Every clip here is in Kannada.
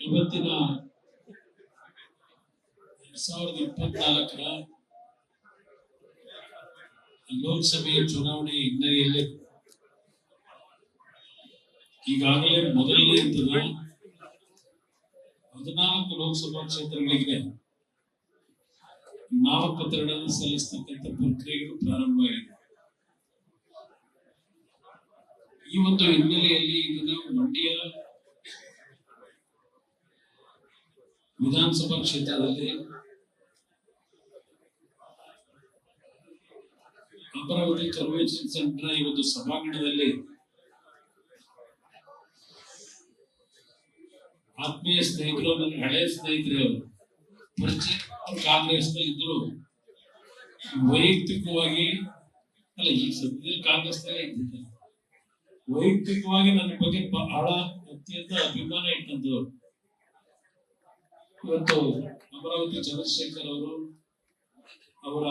ಇವತ್ತಿನ 2024ರ ಲೋಕಸಭೆಯ ಚುನಾವಣೆ ಹಿನ್ನೆಲೆಯಲ್ಲಿ ಈಗಾಗಲೇ ಮೊದಲನೇ ಹಂತದ 14 ಲೋಕಸಭಾ ಕ್ಷೇತ್ರಗಳಿಗೆ ನಾಮಪತ್ರಗಳನ್ನು ಸಲ್ಲಿಸತಕ್ಕಂಥ ಪ್ರಕ್ರಿಯೆಗಳು ಪ್ರಾರಂಭವಾಗಿದೆ. ಈ ಒಂದು ಹಿನ್ನೆಲೆಯಲ್ಲಿ ಇದನ್ನ ಮಂಡ್ಯ ವಿಧಾನಸಭಾ ಕ್ಷೇತ್ರದಲ್ಲಿ ಅಮರಾವತಿ ಕನ್ವೆನ್ಷನ್ ಸೆಂಟರ್ ಈ ಒಂದು ಸಭಾಂಗಣದಲ್ಲಿ ಆತ್ಮೀಯ ಸ್ನೇಹಿತರು, ನನ್ನ ಹಳೆಯ ಸ್ನೇಹಿತರು, ಪರಿಚಯ ಕಾಂಗ್ರೆಸ್ ಇದ್ರು, ವೈಯಕ್ತಿಕವಾಗಿ ಅಲ್ಲ ಈ ಸದ್ಯದಲ್ಲಿ ಕಾಂಗ್ರೆಸ್ ಇದ್ದಿದ್ದಾರೆ, ವೈಯಕ್ತಿಕವಾಗಿ ನನ್ನ ಬಗ್ಗೆ ಬಹಳ ಅತ್ಯಂತ ಅಭಿಮಾನ ಇಟ್ಟಂತವ್ರು. ಇವತ್ತು ಅಮರಾವತಿ ಚಂದ್ರಶೇಖರ್ ಅವರು, ಅವರ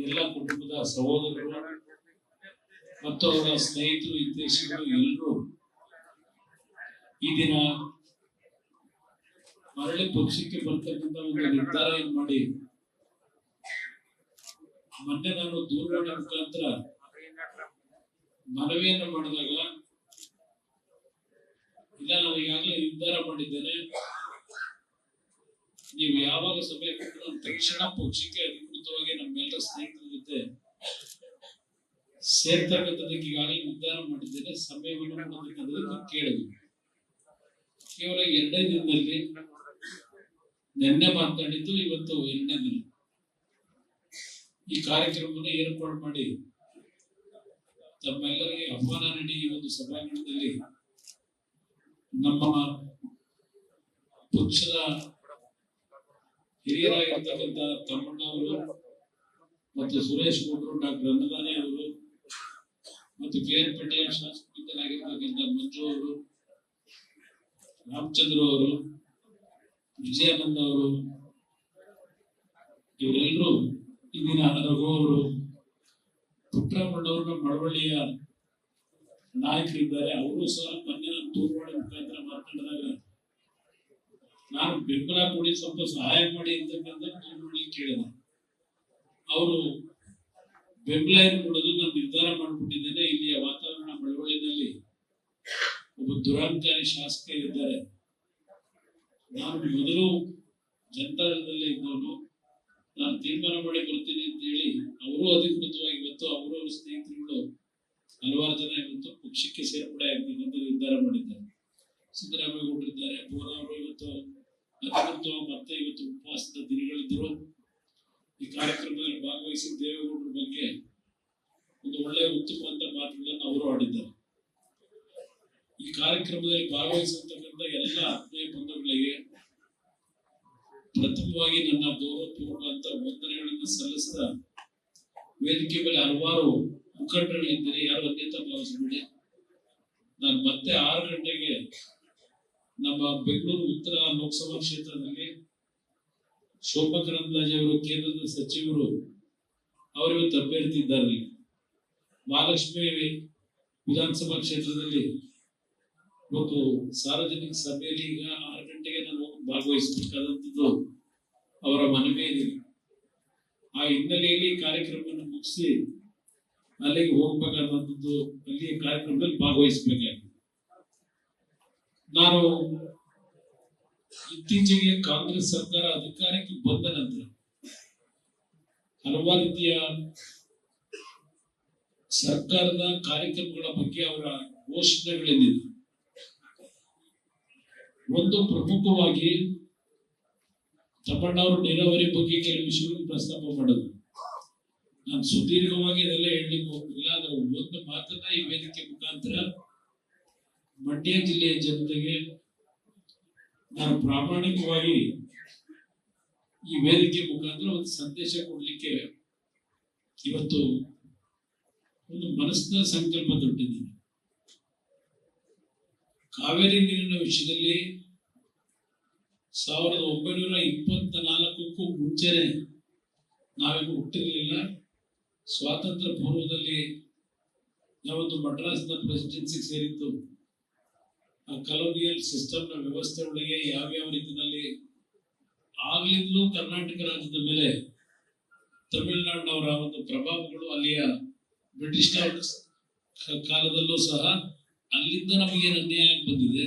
ಎಲ್ಲ ಕುಟುಂಬದ ಸಹೋದರರು ಮತ್ತು ಅವರ ಸ್ನೇಹಿತರು, ಹಿತೈಷಿಗಳು ಎಲ್ಲರೂ ಈ ದಿನ ಮರಳಿ ಪಕ್ಷಕ್ಕೆ ಬರ್ತಕ್ಕಂಥ ಒಂದು ನಿರ್ಧಾರ ಮಾಡಿ, ಮೊನ್ನೆ ನಾನು ದೂರವಾಣಿ ಮುಖಾಂತರ ಮನವಿಯನ್ನು ಮಾಡಿದಾಗ, ಇಲ್ಲ ನಾನು ಈಗಾಗಲೇ ನಿರ್ಧಾರ ಮಾಡಿದ್ದೇನೆ, ನೀವು ಯಾವಾಗ ಸಭೆ ತಕ್ಷಣ ಪಕ್ಷಕ್ಕೆ ಅಧಿಕೃತವಾಗಿ ನಮ್ಮೆಲ್ಲ ಸ್ನೇಹಿತರ ಜೊತೆ ಸೇರ್ತಕ್ಕಂಥದಕ್ಕೆ ಈಗಾಗಲೇ ನಿರ್ಧಾರ ಮಾಡಿದ್ದೇನೆ, ಸಮಯವನ್ನು ಕೊಡಬೇಕಂತ ಕೇಳಿದ್ವಿ. ಕೇವಲ 2ನೇ ದಿನದಲ್ಲಿ ನಿನ್ನೆ ಮಾತನಾಡಿದ್ದು, ಇವತ್ತು 2ನೇ ದಿನ ಈ ಕಾರ್ಯಕ್ರಮವನ್ನು ಏರ್ಪಾಡು ಮಾಡಿ ತಮ್ಮೆಲ್ಲರಿಗೆ ಆಹ್ವಾನ ನೀಡಿ ಈ ಒಂದು ಸಭಾಂಗಣದಲ್ಲಿ ನಮ್ಮ ಪಕ್ಷದ ಹಿರಿಯರಾಗಿರ್ತಕ್ಕಂಥ ತಮ್ಮಣ್ಣವರು ಮತ್ತು ಸುರೇಶ್ ಗೌಡರು, ಡಾಕ್ಟರ್ ಅನ್ನದಾನಿ ಅವರು ಮತ್ತು KR-ಪೇಟೆಯ ಶಾಸಕರಾಗಿರ್ತಕ್ಕಂಥ ಮಂಜು ಅವರು, ರಾಮಚಂದ್ರ ಅವರು, ವಿಜಯಾನಂದ ಅವರು, ಇವರೆಲ್ಲರೂ ಇಂದಿನ ರಘು ಅವರು, ಪುಟ್ಟರಾಮಣ್ಣವ್ರನ್ನ ಮಳವಳ್ಳಿಯ ನಾಯಕರಿದ್ದಾರೆ. ಅವರು ಸಹ ಮೊನ್ನೆ ದೂರವಾಣಿ ಮುಖಾಂತರ ಮಾತನಾಡಿದಾಗ ನಾನು ಬೆಂಬಲ ಕೊಡಿ, ಸ್ವಲ್ಪ ಸಹಾಯ ಮಾಡಿ ಅಂತಕ್ಕಂಥ ದೂರವಾಣಿ ಕೇಳಿದೆ. ಅವರು ಬೆಂಬಲ ಕೊಡೋದು ನಾನು ನಿರ್ಧಾರ ಮಾಡಿಬಿಟ್ಟಿದ್ದೇನೆ. ಇಲ್ಲಿಯ ವಾತಾವರಣ ಮಳವಳ್ಳಿನಲ್ಲಿ ಒಬ್ಬ ದುರಾಂಕಾರಿ ಶಾಸಕ ಇದ್ದಾರೆ, ನಾನು ಮೊದಲು ಜನತಾದಳದಲ್ಲೇ ಇದ್ದವನು, ನಾನು ತೀರ್ಮಾನ ಮಾಡಿ ಬರ್ತೀನಿ ಅಂತ ಹೇಳಿ ಅವರು ಅಧಿಕೃತವಾಗಿ ಇವತ್ತು ಅವರು ಅವರ ಸ್ನೇಹಿತರುಗಳು ಹಲವಾರು ಜನ ಇವತ್ತು ಪಕ್ಷಕ್ಕೆ ಸೇರ್ಪಡೆ ಆಗ್ಬೇಕಂತ ನಿರ್ಧಾರ ಮಾಡಿದ್ದಾರೆ. ಸಿದ್ದರಾಮೇಗೌಡರಿದ್ದಾರೆ, ಬೋರವರು ಇವತ್ತು ಅಧಿಕೃತವಾಗಿ ಮತ್ತೆ ಇವತ್ತು ಉಪವಾಸದ ದಿನಗಳಿದ್ದರು. ಈ ಕಾರ್ಯಕ್ರಮದಲ್ಲಿ ಭಾಗವಹಿಸಿ ದೇವೇಗೌಡರ ಬಗ್ಗೆ ಒಂದು ಒಳ್ಳೆಯ ಉತ್ತಮವಾದ ಮಾತುಗಳನ್ನು ಅವರು ಆಡಿದ್ದಾರೆ. ಈ ಕಾರ್ಯಕ್ರಮದಲ್ಲಿ ಭಾಗವಹಿಸಿರ್ತಕ್ಕಂಥ ಎಲ್ಲ ಆತ್ಮೀಯ ಬಂಧುಗಳಿಗೆ ಪ್ರಥಮವಾಗಿ ನನ್ನ ಗೌರವಪೂರ್ವಕ ವಂದನೆಗಳನ್ನು ಸಲ್ಲಿಸಿದ ವೇದಿಕೆ ಮೇಲೆ ಹಲವಾರು ಮುಖಂಡರುಗಳಿದ್ದಾರೆ, ಯಾರು ಅನ್ಯತಾ ಭಾವಿಸಬೇಡಿ. ನಾನು ಮತ್ತೆ 6 ಗಂಟೆಗೆ ನಮ್ಮ ಬೆಂಗಳೂರು ಉತ್ತರ ಲೋಕಸಭಾ ಕ್ಷೇತ್ರದಲ್ಲಿ ಶೋಭಾ ಕರಂದ್ಲಾಜೆ ಅವರು, ಕೇಂದ್ರದ ಸಚಿವರು, ಅವರಿವತ್ತು ಅಭ್ಯರ್ಥಿ ಇದ್ದಾರೆ. ಮಹಾಲಕ್ಷ್ಮಿ ವಿಧಾನಸಭಾ ಕ್ಷೇತ್ರದಲ್ಲಿ ಇವತ್ತು ಸಾರ್ವಜನಿಕ ಸಭೆಯಲ್ಲಿ ಈಗ 6 ಗಂಟೆಗೆ ನಾನು ಭಾಗವಹಿಸಬೇಕಾದಂಥದ್ದು ಅವರ ಮನವಿ ಇದೆ. ಆ ಹಿನ್ನೆಲೆಯಲ್ಲಿ ಕಾರ್ಯಕ್ರಮವನ್ನು ಮುಗಿಸಿ ಅಲ್ಲಿಗೆ ಹೋಗ್ಬೇಕಾದಂಥದ್ದು, ಅಲ್ಲಿ ಕಾರ್ಯಕ್ರಮದಲ್ಲಿ ಭಾಗವಹಿಸಬೇಕಾಗಿದೆ. ನಾನು ಇತ್ತೀಚೆಗೆ ಕಾಂಗ್ರೆಸ್ ಸರ್ಕಾರ ಅಧಿಕಾರಕ್ಕೆ ಬಂದ ನಂತರ ಹಲವಾರು ರೀತಿಯ ಸರ್ಕಾರದ ಕಾರ್ಯಕ್ರಮಗಳ ಬಗ್ಗೆ ಅವರ ಘೋಷಣೆಗಳೇನಿದೆ. ಒಂದು ಪ್ರಮುಖವಾಗಿ ತಮ್ಮಣ್ಣವರು ನೀರಾವರಿ ಬಗ್ಗೆ ಕೆಲವು ವಿಷಯಗಳನ್ನು ಪ್ರಸ್ತಾಪ ಮಾಡೋದು. ನಾನು ಸುದೀರ್ಘವಾಗಿ ಇದೆಲ್ಲ ಹೇಳಲಿಕ್ಕೆ ಹೋಗಿಲ್ಲ, ಅದರ ಒಂದು ಮಾತನ್ನ ಈ ವೇದಿಕೆ ಮುಖಾಂತರ ಮಂಡ್ಯ ಜಿಲ್ಲೆಯ ಜನತೆಗೆ ನಾನು ಪ್ರಾಮಾಣಿಕವಾಗಿ ಈ ವೇದಿಕೆ ಮುಖಾಂತರ ಒಂದು ಸಂದೇಶ ಕೊಡ್ಲಿಕ್ಕೆ ಇವತ್ತು ಒಂದು ಮನಸ್ಸಿನ ಸಂಕಲ್ಪ ತೊಟ್ಟಿದ್ದೀನಿ. ಕಾವೇರಿ ನೀರಿನ ವಿಷಯದಲ್ಲಿ 1924ಕ್ಕೂ ಮುಂಚೆನೆ ನಾವೇನು ಹುಟ್ಟಿರಲಿಲ್ಲ. ಸ್ವಾತಂತ್ರ್ಯ ಪೂರ್ವದಲ್ಲಿ ಯಾವತ್ತು ಮಡ್ರಾಸ್ನ ಪ್ರೆಸಿಡೆನ್ಸಿಗೆ ಸೇರಿತ್ತು, ಕಲೋನಿಯಲ್ ಸಿಸ್ಟಮ್ ನ ವ್ಯವಸ್ಥೆ ಒಳಗೆ ಯಾವ್ಯಾವ ರೀತಿಯಲ್ಲಿ ಆಗ್ಲಿಂದಲೂ ಕರ್ನಾಟಕ ರಾಜ್ಯದ ಮೇಲೆ ತಮಿಳುನಾಡಿನವರ ಒಂದು ಪ್ರಭಾವಗಳು ಅಲ್ಲಿಯ ಬ್ರಿಟಿಷ್ ಕಾಲದಲ್ಲೂ ಸಹ ಅಲ್ಲಿಂದ ನಮಗೇನು ಅನ್ಯಾಯ ಆಗಿ ಬಂದಿದೆ,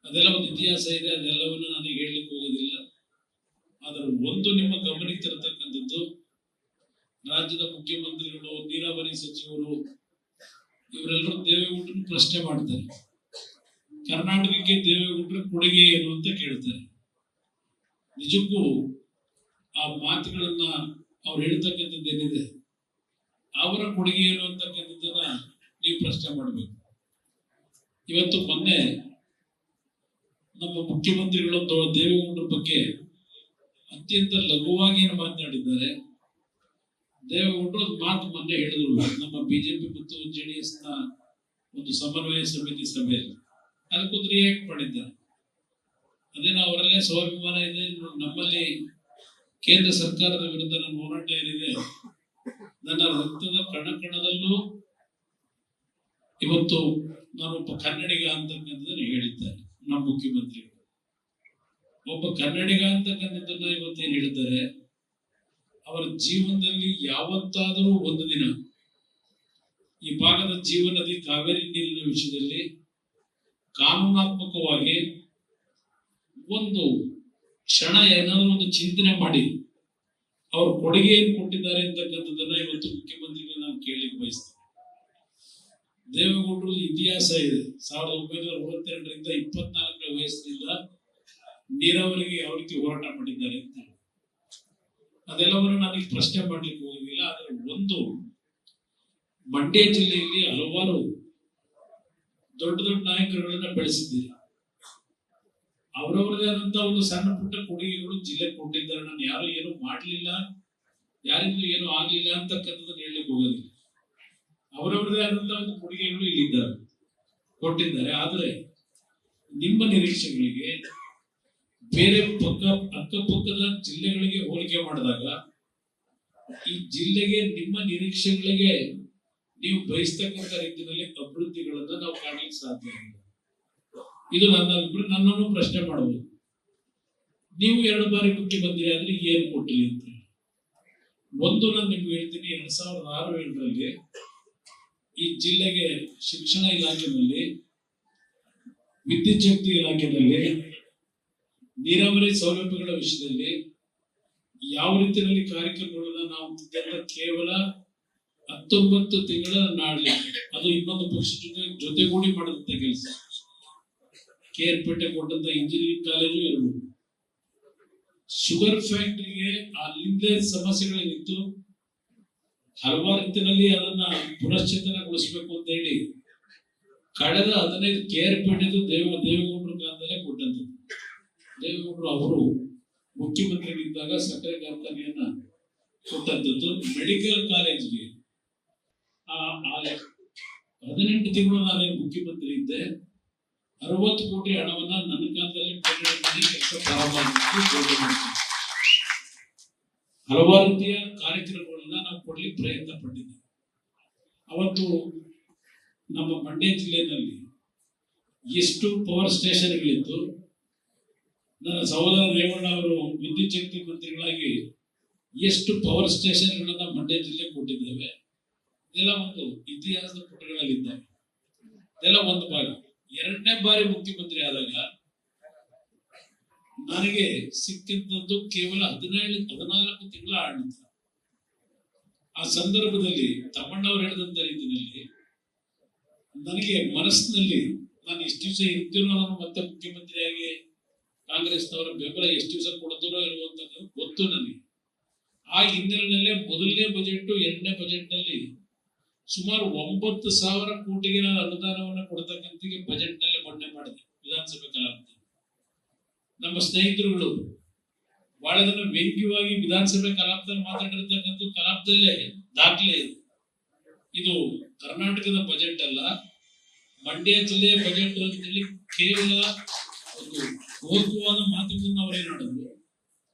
ಅದೆಲ್ಲ ಒಂದು ಇತಿಹಾಸ ಇದೆ. ಅದೆಲ್ಲವನ್ನು ನನಗೆ ಹೇಳಲಿಕ್ಕೆ ಹೋಗೋದಿಲ್ಲ. ಆದರೆ ಒಂದು ನಿಮ್ಮ ಗಮನಕ್ಕೆ ತರತಕ್ಕಂಥದ್ದು, ರಾಜ್ಯದ ಮುಖ್ಯಮಂತ್ರಿಗಳು, ನೀರಾವರಿ ಸಚಿವರು ಇವರೆಲ್ಲರೂ ದೇವೇಗೌಡರನ್ನು ಪ್ರಶ್ನೆ ಮಾಡ್ತಾರೆ. ಕರ್ನಾಟಕಕ್ಕೆ ದೇವೇಗೌಡರ ಕೊಡುಗೆ ಏನು ಅಂತ ಕೇಳ್ತಾರೆ. ನಿಜಕ್ಕೂ ಆ ಮಾತುಗಳನ್ನ ಅವ್ರು ಹೇಳ್ತಕ್ಕಂಥದ್ದೇನಿದೆ, ಅವರ ಕೊಡುಗೆ ಏನು ಅಂತಕ್ಕಂಥದ್ದನ್ನ ನೀವು ಪ್ರಶ್ನೆ ಮಾಡಬೇಕು. ಇವತ್ತು ಮೊನ್ನೆ ನಮ್ಮ ಮುಖ್ಯಮಂತ್ರಿಗಳು ದೇವೇಗೌಡರ ಬಗ್ಗೆ ಅತ್ಯಂತ ಲಘುವಾಗಿ ಏನು ಮಾತನಾಡಿದ್ದಾರೆ. ದೇವೇಗೌಡರು ಒಂದು ಮಾತು ಮೊನ್ನೆ ಹೇಳಿದ್ರು ನಮ್ಮ ಬಿಜೆಪಿ ಮತ್ತು ಜೆಡಿಎಸ್ ನ ಒಂದು ಸಮನ್ವಯ ಸಮಿತಿ ಸಭೆಯಲ್ಲಿ. ಅದಕ್ಕೊಂದು ರಿಯಾಕ್ಟ್ ಮಾಡಿದ್ದಾರೆ. ಅದೇನೋ ಅವರಲ್ಲೇ ಸ್ವಾಭಿಮಾನ ಇದೆ, ನಮ್ಮಲ್ಲಿ ಕೇಂದ್ರ ಸರ್ಕಾರದ ವಿರುದ್ಧ ನನ್ನ ಹೋರಾಟ ಏನಿದೆ, ನನ್ನ ರಕ್ತದ ಕಣ ಕಣದಲ್ಲೂ ಇವತ್ತು ನಾನೊಬ್ಬ ಕನ್ನಡಿಗ ಅಂತಕ್ಕಂಥದ್ದನ್ನು ಹೇಳಿದ್ದಾರೆ ನಮ್ಮ ಮುಖ್ಯಮಂತ್ರಿಗಳು. ಒಬ್ಬ ಕನ್ನಡಿಗ ಅಂತಕ್ಕಂಥದ್ದನ್ನ ಇವತ್ತೇನು ಹೇಳ್ತಾರೆ, ಅವರ ಜೀವನದಲ್ಲಿ ಯಾವತ್ತಾದರೂ ಒಂದು ದಿನ ಈ ಭಾಗದ ಜೀವನದಿ ಕಾವೇರಿ ನೀರಿನ ವಿಷಯದಲ್ಲಿ ಕಾನೂನಾತ್ಮಕವಾಗಿ ಒಂದು ಕ್ಷಣ ಏನಾದರೂ ಒಂದು ಚಿಂತನೆ ಮಾಡಿ ಅವರು ಕೊಡುಗೆ ಏನು ಕೊಟ್ಟಿದ್ದಾರೆ ಅಂತಕ್ಕಂಥದ್ದನ್ನ ಇವತ್ತು ಮುಖ್ಯಮಂತ್ರಿಗಳು ನಾನು ಕೇಳಲಿಕ್ಕೆ ಬಯಸ್ತೇನೆ. ದೇವೇಗೌಡರು ಇತಿಹಾಸ ಇದೆ. 1962ರಿಂದ 24ನೇ ವಯಸ್ಸಿನಿಂದ ನೀರಾವರಿಗೆ ಯಾವ ರೀತಿ ಹೋರಾಟ ಮಾಡಿದ್ದಾರೆ ಅಂತ ಅದೆಲ್ಲವನ್ನು ನನಗೆ ಪ್ರಶ್ನೆ ಮಾಡ್ಲಿಕ್ಕೆ ಹೋಗಿಲ್ಲ. ಆದರೆ ಒಂದು ಮಂಡ್ಯ ಜಿಲ್ಲೆಯಲ್ಲಿ ಹಲವಾರು ದೊಡ್ಡ ದೊಡ್ಡ ನಾಯಕರುಗಳನ್ನ ಬೆಳೆಸಿದ್ದೀರಿ. ಅವರವರದೇ ಆದಂತಹ ಒಂದು ಸಣ್ಣ ಪುಟ್ಟ ಕೊಡುಗೆಗಳು ಜಿಲ್ಲೆ ಕೊಟ್ಟಿದ್ದಾರೆ. ನಾನು ಯಾರು ಏನು ಮಾಡಲಿಲ್ಲ, ಯಾರಿಗೂ ಏನು ಆಗ್ಲಿಲ್ಲ ಅಂತಕ್ಕಂಥದ್ದನ್ನು ಹೇಳಲಿಕ್ಕೆ ಹೋಗೋದಿಲ್ಲ. ಅವರವರದೇ ಆದಂತಹ ಒಂದು ಕೊಡುಗೆಗಳು ಇಲ್ಲಿದ್ದಾರೆ, ಕೊಟ್ಟಿದ್ದಾರೆ. ಆದರೆ ನಿಮ್ಮ ನಿರೀಕ್ಷೆಗಳಿಗೆ ಬೇರೆ ಅಕ್ಕಪಕ್ಕದ ಜಿಲ್ಲೆಗಳಿಗೆ ಹೋಲಿಕೆ ಮಾಡಿದಾಗ ಈ ಜಿಲ್ಲೆಗೆ ನಿಮ್ಮ ನಿರೀಕ್ಷೆಗಳಿಗೆ ನೀವು ಬಯಸ್ತಕ್ಕಂಥ ರೀತಿಯಲ್ಲಿ ಅಭಿವೃದ್ಧಿಗಳನ್ನ ನಾವು ಕಾಣಲಿಕ್ಕೆ ಸಾಧ್ಯ ಇಲ್ಲ. ಇದು ನನ್ನನ್ನು ಪ್ರಶ್ನೆ ಮಾಡಬಹುದು. ನೀವು 2 ಬಾರಿ ಮುಖ್ಯಮಂತ್ರಿ ಆದ್ರೆ ಏನು ಕೊಟ್ರಿ ಅಂತ. ಒಂದು ನಾನು ನಿಮ್ಗೆ ಹೇಳ್ತೀನಿ, 2006-7ರಲ್ಲಿ ಈ ಜಿಲ್ಲೆಗೆ ಶಿಕ್ಷಣ ಇಲಾಖೆಯಲ್ಲಿ, ವಿದ್ಯುತ್ ಶಕ್ತಿ ಇಲಾಖೆಯಲ್ಲಿ, ನೀರಾವರಿ ಸೌಲಭ್ಯಗಳ ವಿಷಯದಲ್ಲಿ ಯಾವ ರೀತಿಯಲ್ಲಿ ಕಾರ್ಯಕ್ರಮಗಳನ್ನ ನಾವು ಕೇವಲ 19 ತಿಂಗಳ ನಾಳೆ ಅದು ಇನ್ನೊಂದು ಪಕ್ಷ ಜೊತೆಗೂಡಿ ಮಾಡಿದಂತ ಕೆಲಸ. ಕೇರ್ಪೇಟೆ ಕೊಟ್ಟಂತ ಇಂಜಿನಿಯರಿಂಗ್ ಕಾಲೇಜು ಇರಬಹುದು, ಶುಗರ್ ಫ್ಯಾಕ್ಟರಿಗೆ ಅಲ್ಲಿಂದೇ ಸಮಸ್ಯೆಗಳೇನಿತ್ತು, ಹಲವಾರು ರೀತಿಯಲ್ಲಿ ಅದನ್ನ ಪುನಶ್ಚೇತನಗೊಳಿಸಬೇಕು ಅಂತ ಹೇಳಿ ಕಳೆದ 15 ಕೇರ್ಪೇಟೆದು ದೇವೇಗೌಡರ ಕಾಲದಲ್ಲೇ ಕೊಟ್ಟಂತದ್ದು. ದೇವೇಗೌಡರು ಅವರು ಮುಖ್ಯಮಂತ್ರಿಗಳಿದ್ದಾಗ ಸಕ್ಕರೆ ಕಾರ್ಖಾನೆಯನ್ನ ಕೊಟ್ಟಂತದ್ದು. ಮೆಡಿಕಲ್ ಕಾಲೇಜ್ಗೆ 18 ತಿಂಗಳು ನಾನೇನು ಮುಖ್ಯಮಂತ್ರಿ ಇದ್ದೆ, 60 ಕೋಟಿ ಹಣವನ್ನ ನನ್ನ ಕಾಲದಲ್ಲಿ ಕೆಲಸ ಪ್ರಾರಂಭ ಹಲವಾರು ರೀತಿಯ ಕಾರ್ಯಕ್ರಮಗಳನ್ನ ನಾವು ಕೊಡ್ಲಿಕ್ಕೆ ಪ್ರಯತ್ನ ಪಟ್ಟಿದ್ದೇವೆ. ಅವತ್ತು ನಮ್ಮ ಮಂಡ್ಯ ಜಿಲ್ಲೆಯಲ್ಲಿ ಎಷ್ಟು ಪವರ್ ಸ್ಟೇಷನ್ಗಳಿತ್ತು. ನನ್ನ ಸಹೋದರ ರೇವಣ್ಣ ಅವರು ವಿದ್ಯುತ್ ಶಕ್ತಿ ಮಂತ್ರಿಗಳಾಗಿ ಎಷ್ಟು ಪವರ್ ಸ್ಟೇಷನ್ಗಳನ್ನ ಮಂಡ್ಯ ಜಿಲ್ಲೆ ಕೊಟ್ಟಿದ್ದೇವೆ. ಇದೆಲ್ಲ ಒಂದು ಇತಿಹಾಸದ ಪುಟಗಳಲ್ಲಿದ್ದಾವೆ. ಇದೆಲ್ಲ ಒಂದು ಭಾಗ. 2ನೇ ಬಾರಿ ಮುಖ್ಯಮಂತ್ರಿ ಆದಾಗ ನನಗೆ ಸಿಕ್ಕಿದ್ದು ಕೇವಲ 14 ತಿಂಗಳ ಆಡಳಿತ. ಆ ಸಂದರ್ಭದಲ್ಲಿ ತಮ್ಮಣ್ಣವರು ಹೇಳಿದಂತ ರೀತಿಯಲ್ಲಿ ನನಗೆ ಮನಸ್ಸಿನಲ್ಲಿ ನಾನು ಎಷ್ಟು ದಿವಸ ಇರ್ತೀನೋ, ನಾನು ಮತ್ತೆ ಮುಖ್ಯಮಂತ್ರಿಯಾಗಿ ಕಾಂಗ್ರೆಸ್ನವರ ಬೆಂಬಲ ಎಷ್ಟು ದಿವಸ ಕೊಡ್ತಾರೋ ಇರುವಂತದ್ದು ಗೊತ್ತು ನನಗೆ. ಆ ಹಿನ್ನೆಲೆಯಲ್ಲೇ ಮೊದಲನೇ ಬಜೆಟ್, 2ನೇ ಬಜೆಟ್ ನಲ್ಲಿ ಸುಮಾರು 9,000 ಕೋಟಿಗೆ ನಾನು ಅನುದಾನವನ್ನು ಕೊಡತಕ್ಕಂಥ ಬಜೆಟ್ ನಲ್ಲಿ ಮಂಡನೆ ಮಾಡಿದೆ ವಿಧಾನಸಭೆ ಕಲಾಪದಲ್ಲಿ. ನಮ್ಮ ಸ್ನೇಹಿತರುಗಳು ಬಹಳ ಜನ ವ್ಯಂಗ್ಯವಾಗಿ ವಿಧಾನಸಭೆ ಕಲಾಪದಲ್ಲಿ ಮಾತಾಡಿರ್ತಕ್ಕಂಥ ಕಲಾಪದಲ್ಲೇ ದಾಖಲೆ ಇದೆ. ಇದು ಕರ್ನಾಟಕದ ಬಜೆಟ್ ಅಲ್ಲ, ಮಂಡ್ಯ ಜಿಲ್ಲೆಯ ಬಜೆಟ್ ಅಂತೇಳಿ ಕೇವಲ ಒಂದು ಹೋಗುವಾದ ಮಾತುಗಳನ್ನು ಅವರೇ ನೋಡಿದ್ರು.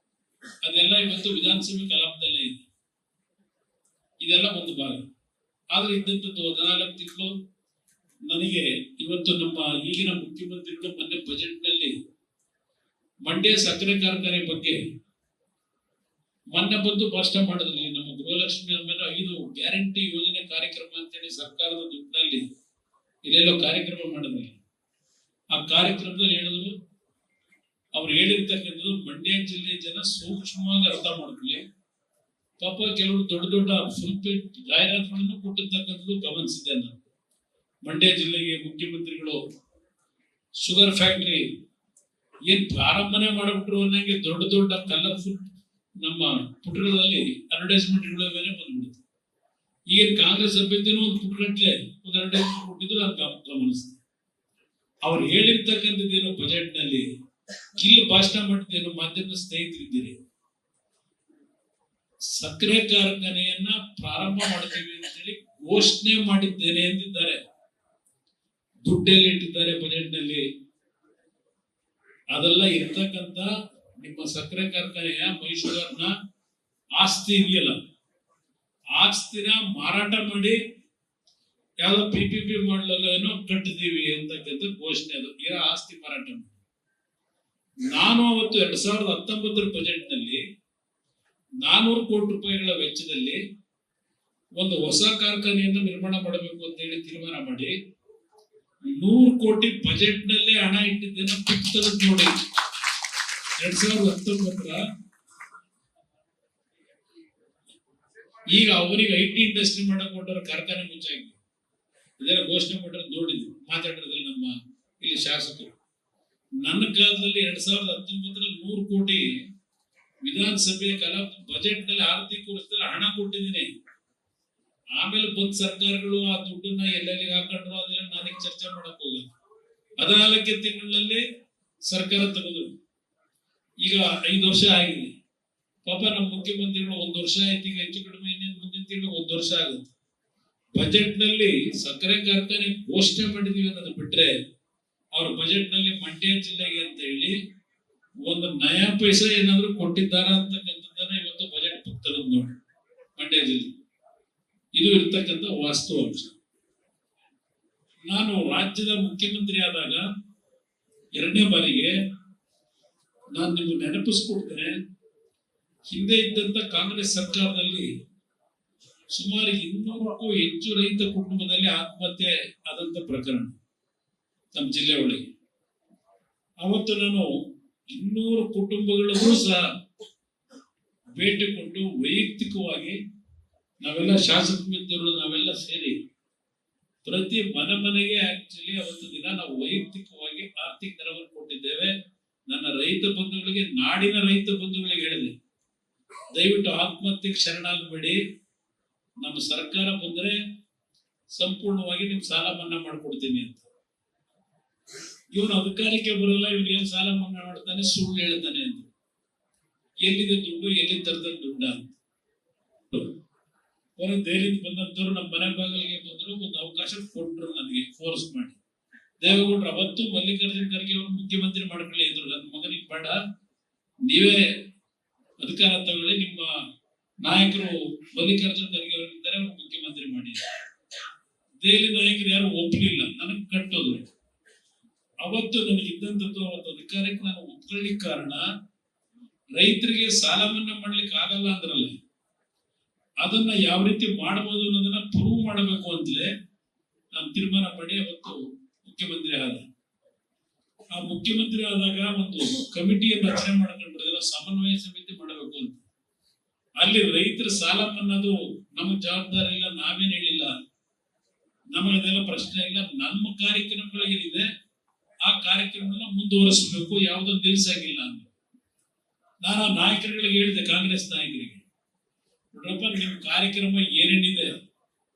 ಅದೆಲ್ಲ ಇವತ್ತು ವಿಧಾನಸಭೆ ಕಲಾಪದಲ್ಲೇ ಇದೆ. ಇದೆಲ್ಲ ಒಂದು ಭಾಗ. ಆದ್ರೆ ಇದ್ದಂಥದ್ದು 14 ತಿಂಗಳು ನನಗೆ ಇವತ್ತು ನಮ್ಮ ಈಗಿನ ಮುಖ್ಯಮಂತ್ರಿಗಳು ಮೊನ್ನೆ ಬಜೆಟ್ ನಲ್ಲಿ ಮಂಡ್ಯ ಸಕ್ಕರೆ ಕಾರ್ಖಾನೆ ಬಗ್ಗೆ ಮೊನ್ನೆ ಬಂದು ಭಾಷಣ ಮಾಡಿದ್ರಲ್ಲಿ ನಮ್ಮ ಗೃಹಲಕ್ಷ್ಮಿ ಮೇಲೆ 5 ಗ್ಯಾರಂಟಿ ಯೋಜನೆ ಕಾರ್ಯಕ್ರಮ ಅಂತೇಳಿ ಸರ್ಕಾರದ ದುಡ್ಡಿನಲ್ಲಿ ಇಲ್ಲೆಲ್ಲೋ ಕಾರ್ಯಕ್ರಮ ಮಾಡಿದ್ರಲ್ಲಿ ಆ ಕಾರ್ಯಕ್ರಮದಲ್ಲಿ ಹೇಳಿದ್ರು, ಅವ್ರು ಹೇಳಿರ್ತಕ್ಕಂಥದ್ದು ಮಂಡ್ಯ ಜಿಲ್ಲೆ ಜನ ಸೂಕ್ಷ್ಮವಾಗಿ ಅರ್ಥ ಮಾಡ್ಕೊಳ್ಳಿ. ಪಾಪ ಕೆಲವರು ದೊಡ್ಡ ದೊಡ್ಡ ಫುಲ್ ಪೇಟ್ ಜಾಹೀರಾತುಗಳನ್ನು ಕೊಟ್ಟಿರ್ತಕ್ಕಂಥದ್ದು ಗಮನಿಸಿದ್ದೆ ನಾನು. ಮಂಡ್ಯ ಜಿಲ್ಲೆಗೆ ಮುಖ್ಯಮಂತ್ರಿಗಳು ಶುಗರ್ ಫ್ಯಾಕ್ಟರಿ ಏನ್ ಪ್ರಾರಂಭನೆ ಮಾಡಿಬಿಟ್ರು ಅನ್ನಂಗೆ ದೊಡ್ಡ ದೊಡ್ಡ ಕಲರ್ಫುಲ್ ನಮ್ಮ ಪುಟಗಳಲ್ಲಿ ಅಡ್ವರ್ಟೈಸ್ಮೆಂಟ್ಗಳು ಬೇರೆ ಬಂದ್ಬಿಡುತ್ತೆ. ಈಗ ಕಾಂಗ್ರೆಸ್ ಅಭ್ಯರ್ಥಿನೂ ಒಂದು ಪುಟಗಟ್ಲೆ ಒಂದು ಅಡ್ವರ್ಟೈಸ್ಮೆಂಟ್ ಕೊಟ್ಟಿದ್ರು ಅಂತ ಗಮನಿಸ್ತಾರೆ. ಅವ್ರು ಹೇಳಿರ್ತಕ್ಕಂಥದ್ದೇನು ಬಜೆಟ್ ನಲ್ಲಿ ಕಿಲ್ ಭಾಷಣ ಮಾಡಿದ್ದೇನು ಮಾಧ್ಯಮ ಸ್ನೇಹಿತರಿದ್ದೀರಿ, ಸಕ್ಕರೆ ಕಾರ್ಖಾನೆಯನ್ನ ಪ್ರಾರಂಭ ಮಾಡ್ತೀವಿ ಅಂತ ಹೇಳಿ ಘೋಷಣೆ ಮಾಡಿದ್ದೇನೆ ಎಂದಿದ್ದಾರೆ. ದುಡ್ಡೆಲ್ಲಿ ಇಟ್ಟಿದ್ದಾರೆ ಬಜೆಟ್ ನಲ್ಲಿ? ಅದೆಲ್ಲ ಇರ್ತಕ್ಕಂಥ ನಿಮ್ಮ ಸಕ್ಕರೆ ಕಾರ್ಖಾನೆಯ ಮೈಸೂರನ್ನ ಆಸ್ತಿ ಇದೆಯಲ್ಲ, ಆಸ್ತಿನ ಮಾರಾಟ ಮಾಡಿ ಯಾವ್ದೋ PPP ಮಾಡಲು ಏನೋ ಕಟ್ಟಿದೀವಿ ಅಂತಕ್ಕಂಥ ಘೋಷಣೆ. ಅದು ಇರೋ ಆಸ್ತಿ ಮಾರಾಟ ಮಾಡಿ. ನಾನು ಅವತ್ತು 2019 ಬಜೆಟ್ ನಲ್ಲಿ 400 ಕೋಟಿ ರೂಪಾಯಿಗಳ ವೆಚ್ಚದಲ್ಲಿ ಒಂದು ಹೊಸ ಕಾರ್ಖಾನೆಯನ್ನು ನಿರ್ಮಾಣ ಮಾಡಬೇಕು ಅಂತ ಹೇಳಿ ತೀರ್ಮಾನ ಮಾಡಿ 100 ಕೋಟಿ ಬಜೆಟ್ ನಲ್ಲೇ ಹಣ ಇಟ್ಟಿದ್ದೇನೆ. ತೆಗೆದು ನೋಡಿ 2019 ಈಗ ಅವರಿಗೆ IT ಇಂಡಸ್ಟ್ರಿ ಮಾಡಕ್ ಕೊಟ್ಟರ ಕಾರ್ಖಾನೆ ಮುಂಚಾಗಿ ಇದೆಲ್ಲ ಘೋಷಣೆ ಮಾಡಿರೋದು ನೋಡಿದ್ವಿ, ಮಾತಾಡಿದ್ರಲ್ಲಿ ನಮ್ಮ ಇಲ್ಲಿ ಶಾಸಕರು. ನನ್ನ ಕಾಲದಲ್ಲಿ 2019 100 ಕೋಟಿ ವಿಧಾನಸಭೆಯ ಕಲಾ ಬಜೆಟ್ ನಲ್ಲಿ ಆರ್ಥಿಕ ವರ್ಷದಲ್ಲಿ ಹಣ ಕೊಟ್ಟಿದ್ದೀನಿ. ಆಮೇಲೆ ಬಂದ್ ಸರ್ಕಾರಗಳು ಆ ದುಡ್ಡನ್ನ ಎಲ್ಲೆಲ್ಲಿಗೆ ಹಾಕೊಂಡ್ರು ಅದೆಲ್ಲ ನನಗೆ ಚರ್ಚೆ ಮಾಡಕ್ ಹೋಗಲ್ಲ. 14 ತಿಂಗಳಲ್ಲಿ ಸರ್ಕಾರ ತೆಗೆದು ಈಗ 5 ವರ್ಷ ಆಗಿದೆ. ಪಾಪ ನಮ್ಮ ಮುಖ್ಯಮಂತ್ರಿಗಳು 1 ವರ್ಷ ಆಯ್ತು, ಈಗ ಹೆಚ್ಚು ಕಡಿಮೆ ಇನ್ನೇನು ಮುಂದಿನ ತಿಂಗಳು 1 ವರ್ಷ ಆಗುತ್ತೆ. ಬಜೆಟ್ ನಲ್ಲಿ ಸಕ್ಕರೆ ಕಾರ್ಖಾನೆ ಘೋಷಣೆ ಮಾಡಿದೀವಿ ಅನ್ನೋದು ಬಿಟ್ರೆ ಅವ್ರ ಬಜೆಟ್ ನಲ್ಲಿ ಮಂಡ್ಯ ಜಿಲ್ಲೆಗೆ ಅಂತ ಹೇಳಿ ಒಂದು ನಯಾ ಪೈಸೆ ಏನಾದ್ರು ಕೊಟ್ಟಿದ್ದಾರ ಅಂತಕ್ಕಂಥದ್ದನ್ನ ಇವತ್ತು ಬಜೆಟ್ ತೆಗೆದು ನೋಡಿ. ಮಂಡ್ಯ ಜಿಲ್ಲೆ ಇದು ಇರ್ತಕ್ಕಂಥ ವಾಸ್ತವ ಅಂಶ. ನಾನು ರಾಜ್ಯದ ಮುಖ್ಯಮಂತ್ರಿ ಆದಾಗ 2ನೇ ಬಾರಿಗೆ ನಾನು ನಿಮ್ಗೆ ನೆನಪಿಸ್ಕೊಡ್ತೇನೆ, ಹಿಂದೆ ಇದ್ದಂತ ಕಾಂಗ್ರೆಸ್ ಸರ್ಕಾರದಲ್ಲಿ ಸುಮಾರು 200ಕ್ಕೂ ಹೆಚ್ಚು ರೈತ ಕುಟುಂಬದಲ್ಲಿ ಆತ್ಮಹತ್ಯೆ ಆದಂತ ಪ್ರಕರಣ ನಮ್ಮ ಜಿಲ್ಲೆ ಒಳಗೆ. ಅವತ್ತು ನಾನು 200 ಕುಟುಂಬಗಳಿಗೂ ಸಹ ಭೇಟಿ ಕೊಟ್ಟು ವೈಯಕ್ತಿಕವಾಗಿ ನಾವೆಲ್ಲ ಶಾಸಕ ಮಿತ್ರರು ನಾವೆಲ್ಲ ಸೇರಿ ಪ್ರತಿ ಮನೆಗೆ ಆಕ್ಚುಲಿ ಅವತ್ತು ದಿನ ನಾವು ವೈಯಕ್ತಿಕವಾಗಿ ಆರ್ಥಿಕ ನೆರವನ್ನು ಕೊಟ್ಟಿದ್ದೇವೆ. ನನ್ನ ರೈತ ಬಂಧುಗಳಿಗೆ, ನಾಡಿನ ರೈತ ಬಂಧುಗಳಿಗೆ ಹೇಳಿದೆ, ದಯವಿಟ್ಟು ಆತ್ಮಹತ್ಯೆಗೆ ಶರಣಾಗಬೇಡಿ, ನಮ್ಮ ಸರ್ಕಾರ ಬಂದ್ರೆ ಸಂಪೂರ್ಣವಾಗಿ ನಿಮ್ ಸಾಲ ಮನ್ನಾ ಮಾಡ್ಕೊಡ್ತೀನಿ ಅಂತ. ಇವನು ಅಧಿಕಾರಕ್ಕೆ ಬರಲ್ಲ, ಇವನು ಏನ್ ಸಾಲ ಮನ್ನಾ ಮಾಡ್ತಾನೆ, ಸುಳ್ಳು ಹೇಳ್ತಾನೆ ಅಂತ. ಎಲ್ಲಿದೆ ದುಡ್ಡು, ಎಲ್ಲಿ ತರ್ತಾನೆ ದುಡ್ಡ ಅಂತ ಹೊರ ಧೈರ್ಯದ ಬಂದಂತವ್ರು ನಮ್ಮ ಮನೆ ಬಾಗಿಲಿಗೆ ಬಂದ್ರು, ಒಂದು ಅವಕಾಶ ಕೊಟ್ರು ನನಗೆ ಫೋರ್ಸ್ ಮಾಡಿ. ದೇವೇಗೌಡರು ಅವತ್ತು ಮಲ್ಲಿಕಾರ್ಜುನ ಖರ್ಗೆ ಅವರು ಮುಖ್ಯಮಂತ್ರಿ ಮಾಡ್ಕೊಳ್ಳಿ ಇದ್ರು, ನನ್ನ ಮಗನಿಗೆ ಬೇಡ, ನೀವೇ ಅಧಿಕಾರ ತಗೊಳ್ಳಿ, ನಿಮ್ಮ ನಾಯಕರು ಮಲ್ಲಿಕಾರ್ಜುನ ಖರ್ಗೆ ಅವರಿದ್ದಾರೆ, ಅವರು ಮುಖ್ಯಮಂತ್ರಿ ಮಾಡಿ. ದೆಹಲಿ ನಾಯಕರು ಯಾರು ಒಪ್ಪಲಿಲ್ಲ, ನನಗೆ ಕಟ್ಟೋದು. ಅವತ್ತು ನನಗಿದ್ದಂಥದ್ದು ಅವತ್ತು ಅಧಿಕಾರಕ್ಕೆ ನಾನು ಒಪ್ಕೊಳ್ಳಿಕ್ಕೆ ಕಾರಣ, ರೈತರಿಗೆ ಸಾಲ ಮನ್ನಾ ಮಾಡ್ಲಿಕ್ಕೆ ಆಗಲ್ಲ ಅಂದ್ರಲ್ಲ, ಅದನ್ನ ಯಾವ ರೀತಿ ಮಾಡಬಹುದು ಅನ್ನೋದನ್ನ ಪ್ರೂವ್ ಮಾಡಬೇಕು ಅಂತಲೇ ನಾನು ತೀರ್ಮಾನ ಮಾಡಿ ಅವತ್ತು ಮುಖ್ಯಮಂತ್ರಿ ಆದ. ಆ ಮುಖ್ಯಮಂತ್ರಿ ಆದಾಗ ಒಂದು ಕಮಿಟಿಯನ್ನು ರಚನೆ ಮಾಡ್ಕೊಂಡ್ರೆ ಸಮನ್ವಯ ಸಮಿತಿ ಮಾಡಬೇಕು ಅಂತ. ಅಲ್ಲಿ ರೈತರ ಸಾಲ ಮನ್ನಾದು ನಮಗೆ ಜವಾಬ್ದಾರಿ ಇಲ್ಲ, ನಾವೇನ್ ಹೇಳಿಲ್ಲ, ನಮಗದೆಲ್ಲ ಪ್ರಶ್ನೆ ಇಲ್ಲ. ನಮ್ಮ ಕಾರ್ಯಕ್ರಮಗಳೇನಿದೆ ಆ ಕಾರ್ಯಕ್ರಮನ ಮುಂದುವರಿಸಬೇಕು, ಯಾವುದೋ ನಿಲ್ಸಾಗಿಲ್ಲ ಅಂತ ನಾನು ಆ ನಾಯಕರುಗಳಿಗೆ ಹೇಳಿದೆ, ಕಾಂಗ್ರೆಸ್ ನಾಯಕರಿಗೆ, ನೋಡ್ರಪ್ಪ ನಿಮ್ ಕಾರ್ಯಕ್ರಮ ಏನೇನಿದೆ